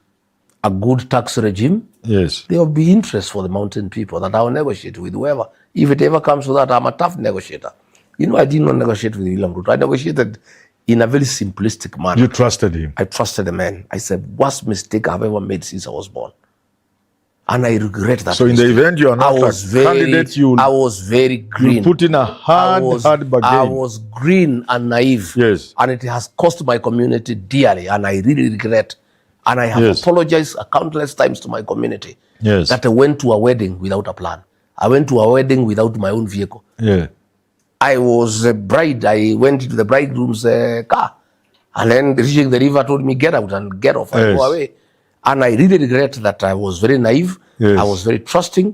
A good tax regime. Yes. There will be interest for the mountain people that I will negotiate with whoever. If it ever comes to that, I'm a tough negotiator. You know, I did not negotiate with William Ruto. I negotiated in a very simplistic manner. You trusted him? I trusted the man. I said, worst mistake I've ever made since I was born. And I regret that. So mistake. In the event you are not a candidate, I was very green. You put in a hard bargain. I was green and naive. Yes. And it has cost my community dearly. And I really regret. And I have apologized countless times to my community. Yes. That I went to a wedding without a plan. I went to a wedding without my own vehicle. Yeah. I was a bride. I went into the bridegroom's car. And then reaching the river told me, get out and get off and go away. And I really regret that I was very naive. Yes. I was very trusting.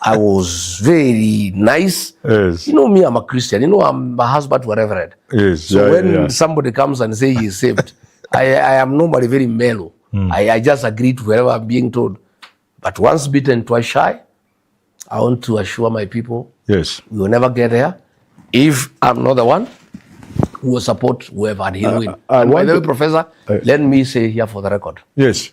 I was very nice. Yes. You know me, I'm a Christian. You know, I'm a husband to a reverend. Yes. So when somebody comes and says he is saved, I am normally very mellow. I just agree to whatever I'm being told. But once bitten, twice shy, I want to assure my people, we will never get there. If I'm not the one who will support whoever and he'll win. And by the way, Professor, let me say here for the record. Yes.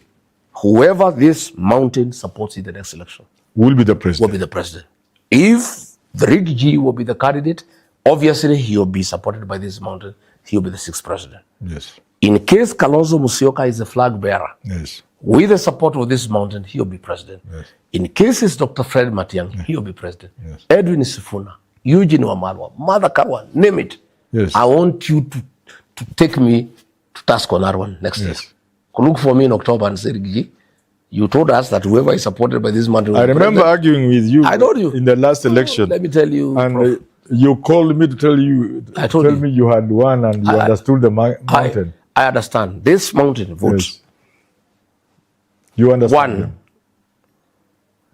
Whoever this mountain supports in the next election will be the president. Will be the president. If the Rigathi will be the candidate, obviously he will be supported by this mountain. He will be the 6th president. Yes. In case Kalonzo Musyoka is the flag bearer, with the support of this mountain, he will be president. Yes. In case it's Dr. Fred Matiang'i, he will be president. Yes. Edwin Sifuna, Eugene Wamalwa, Mother Karwa, name it. Yes. I want you to take me to task on that one next year. Look for me in October and say, Rigathi, you told us that whoever is supported by this mountain. I remember arguing with you. I told you in the last election. Let me tell you, and you called me to tell you. Tell me you had won and you understood the mountain. I understand. This mountain votes. Yes. You understand? One,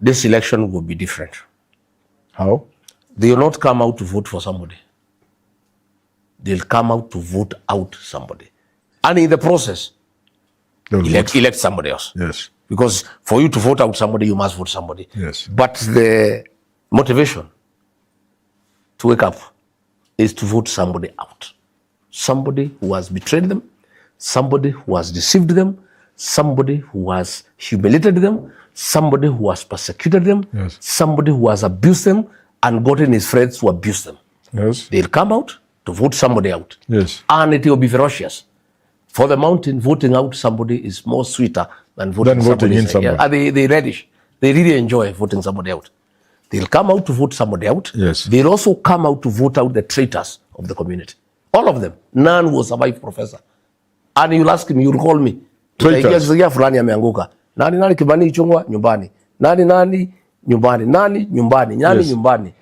this election will be different. How? They will not come out to vote for somebody. They'll come out to vote out somebody. And in the process, elect somebody else. Yes. Because for you to vote out somebody, you must vote somebody. Yes. But the motivation to wake up is to vote somebody out. Somebody who has betrayed them, somebody who has deceived them, somebody who has humiliated them, somebody who has persecuted them, somebody who has abused them and gotten his friends to abuse them. Yes. They'll come out to vote somebody out. Yes. And it will be ferocious. For the mountain, voting out somebody is more sweeter than voting in somebody. Yeah, they relish. They really enjoy voting somebody out. They'll come out to vote somebody out. Yes. They'll also come out to vote out the traitors of the community. All of them. None will survive, Professor. And you'll ask him, you'll call me. Traitors. Fulani ameanguka. Nani Kimani Ichung'wa, nyumbani. Nani nyumbani. Nani nyumbani. Nyumbani.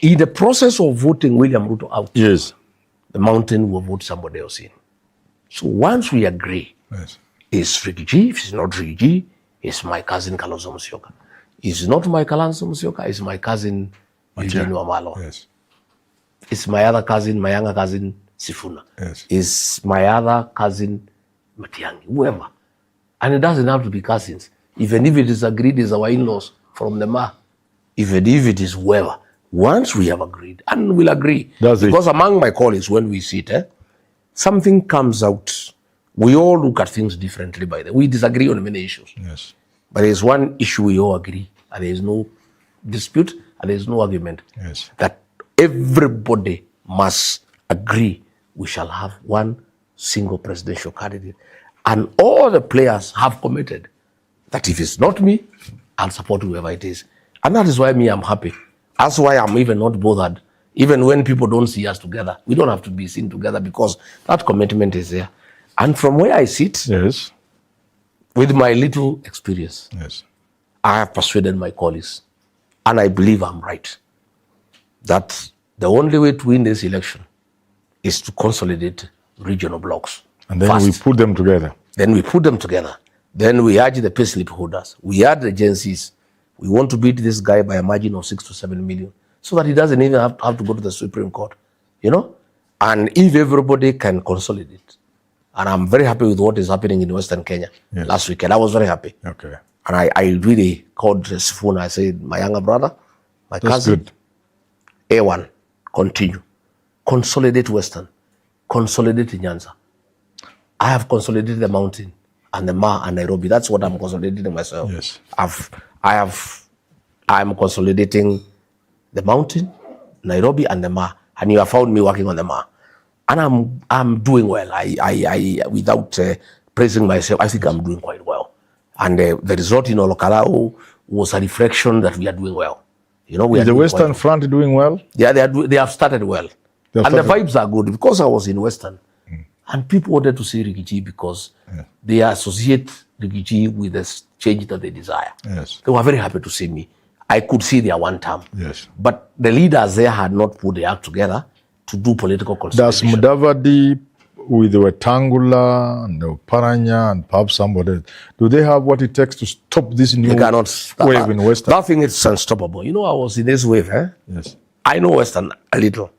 In the process of voting William Ruto out, yes, the mountain will vote somebody else in. So once we agree, yes, it's Rigathi. If it's not Rigathi, it's my cousin Kalonzo Musyoka. It's not my Kalonzo Musyoka, it's my cousin Eugene Wamalwa. Yes. It's my other cousin, my younger cousin Sifuna. Yes. It's my other cousin Matiang'i, whoever. And it doesn't have to be cousins. Even if it is agreed, it's our in-laws from the Ma. Even if it is whoever. Once we have agreed, and we'll agree. Because among my colleagues, when we sit, something comes out. We all look at things differently, by the way. We disagree on many issues. Yes. But there's one issue we all agree, and there is no dispute, and there is no argument. Yes. That everybody must agree we shall have one single presidential candidate. And all the players have committed that if it's not me, I'll support whoever it is. And that is why I'm happy. That's why I'm even not bothered. Even when people don't see us together, we don't have to be seen together because that commitment is there. And from where I sit, yes, with my little experience, yes, I have persuaded my colleagues, and I believe I'm right, that the only way to win this election is to consolidate regional blocks. And then we put them together. Then we put them together. Then we urge the payslip holders. We urge the agencies. We want to beat this guy by a margin of 6 to 7 million so that he doesn't even have to go to the Supreme Court, And if everybody can consolidate, and I'm very happy with what is happening in Western Kenya last weekend. I was very happy. Okay. And I really called Sifuna. I said, my younger brother, my cousin, A1, continue. Consolidate Western. Consolidate Nyanza. I have consolidated the mountain and the Ma and Nairobi. That's what I'm consolidating myself. Yes. I'm consolidating the mountain, Nairobi, and the Ma. And you have found me working on the Ma. And I'm doing well. I without praising myself, I think I'm doing quite well. And the result in Olokalao was a reflection that we are doing well. Is the Western Front doing well? Yeah, they have started well. The vibes are good because I was in Western. And people wanted to see Rigathi because they associate Rigathi with the change that they desire. Yes. They were very happy to see me. I could see their one term. Yes. But the leaders there had not put their act together to do political consolidation. Does Mudavadi with the Wetangula and the Paranya and perhaps somebody, do they have what it takes to stop this new wave in Western? Nothing is unstoppable. I was in this wave. Yes. I know Western a little.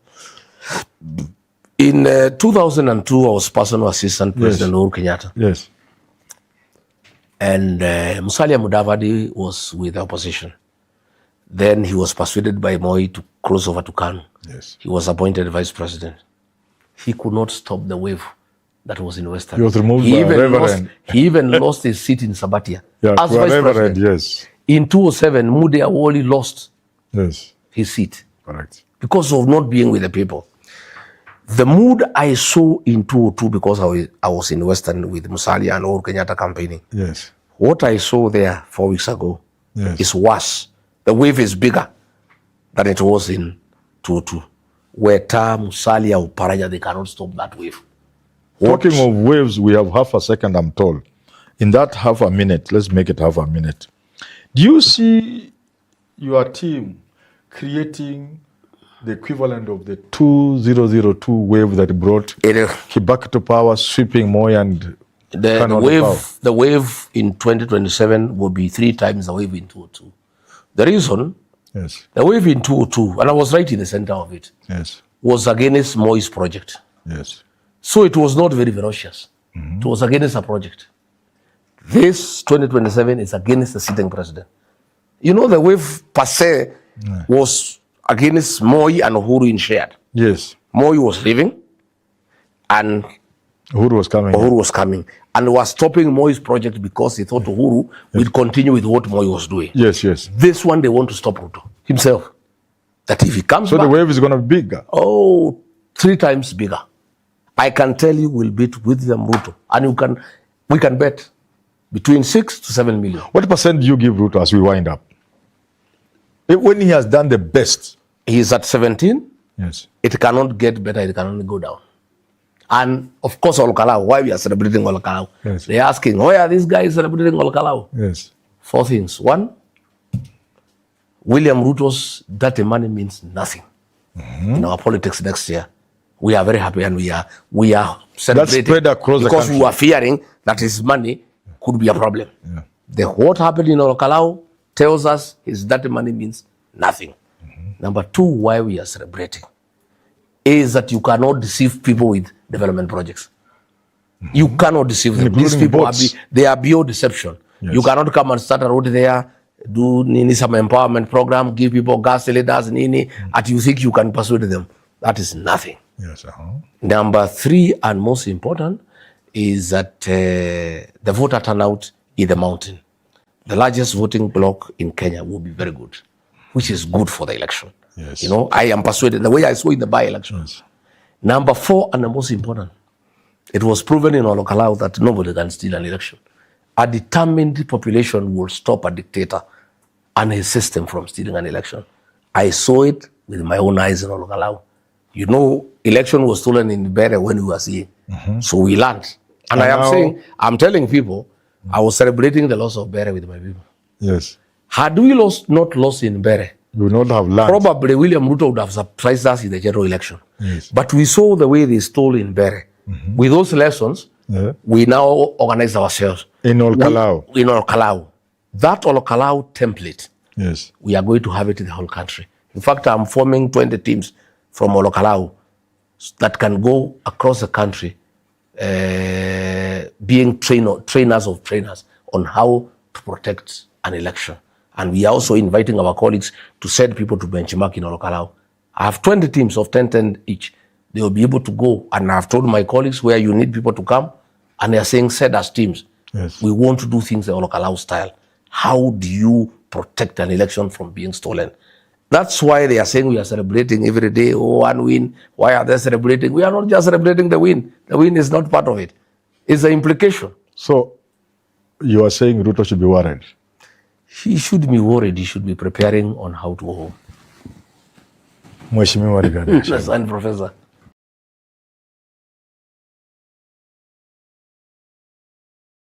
In 2002, I was personal assistant President Uhuru Kenyatta. Yes. And Musalia Mudavadi was with the opposition. Then he was persuaded by Moi to cross over to Kanu. Yes. He was appointed vice president. He could not stop the wave that was in Western. He was removed by Reverend. He even lost his seat in Sabatia. Yeah, as vice Reverend, president. yes. In 2007, Mude Awoli lost his seat. Correct. Because of not being with the people. The mood I saw in 2002, because I was in Western with Musalia and Uhuru Kenyatta campaigning. Yes. What I saw there 4 weeks ago is worse. The wave is bigger than it was in 2002. Where Musalia or Paranya, they cannot stop that wave. Talking of waves, we have half a second, I'm told. In that half a minute, let's make it half a minute. Do you see your team creating the equivalent of the 2002 wave that brought Kibaki to power, sweeping Moi and the wave in 2027 will be 3 times the wave in 2002. The reason, the wave in 2002, and I was right in the center of it, was against Moi's project. Yes. So it was not very ferocious. It was against a project. This 2027 is against the sitting president. The wave per se was against Moi and Uhuru in shared. Yes. Moi was leaving and Uhuru was coming. And was stopping Moi's project because he thought Uhuru would continue with what Moi was doing. Yes, yes. This one, they want to stop Ruto himself. That if he comes back... So the wave is going to be bigger? 3 times bigger. I can tell you we'll beat William Ruto. And we can bet between 6 to 7 million. What percent do you give Ruto as we wind up? When he has done the best? He is at 17. Yes. It cannot get better. It can only go down. And of course, Olkalau, why we are celebrating Olkalau? Yes. They're asking, why are these guys celebrating Olkalau? Yes. 4 things. 1, William Ruto's dirty money means nothing in our politics next year. We are very happy and we are celebrating. That's spread across the because country. we were fearing that his money could be a problem. Yeah. What happened in Olkalau tells us his dirty money means nothing. Number 2, why we are celebrating is that you cannot deceive people with development projects. You cannot deceive them. Including These people they are beyond deception. Yes. You cannot come and start a road there, do some empowerment program, give people gas cylinders, and you think you can persuade them. That is nothing. Yes. Number 3, and most important, is that the voter turnout in the mountain, the largest voting bloc in Kenya, will be very good, which is good for the election. Yes. You know, I am persuaded the way I saw in the by-elections. Yes. Number 4, and the most important, it was proven in Olkalau that nobody can steal an election. A determined population will stop a dictator and his system from stealing an election. I saw it with my own eyes in Olkalau. You know, election was stolen in Bere when we were seeing. So we learned. And I'm telling people, I was celebrating the loss of Bere with my people. Yes. Had we not lost in Bere, you would not have learned. Probably William Ruto would have surprised us in the general election. Yes. But we saw the way they stole in Bere. With those lessons, we now organize ourselves. In Olkalau. In Olkalau. That Olkalau template, yes, we are going to have it in the whole country. In fact, I'm forming 20 teams from Olkalau that can go across the country being trainers of trainers on how to protect an election. And we are also inviting our colleagues to send people to benchmark in Olkalau. I have 20 teams of 10 each. They will be able to go. And I've told my colleagues where you need people to come. And they are saying, send us teams. Yes. We want to do things the Olkalau style. How do you protect an election from being stolen? That's why they are saying we are celebrating every day. Oh, one win. Why are they celebrating? We are not just celebrating the win. The win is not part of it. It's the implication. So you are saying Ruto should be worried? He should be worried. He should be preparing on how to go home. Mheshimiwa Rigathi Gachagua. Yes, and Professor.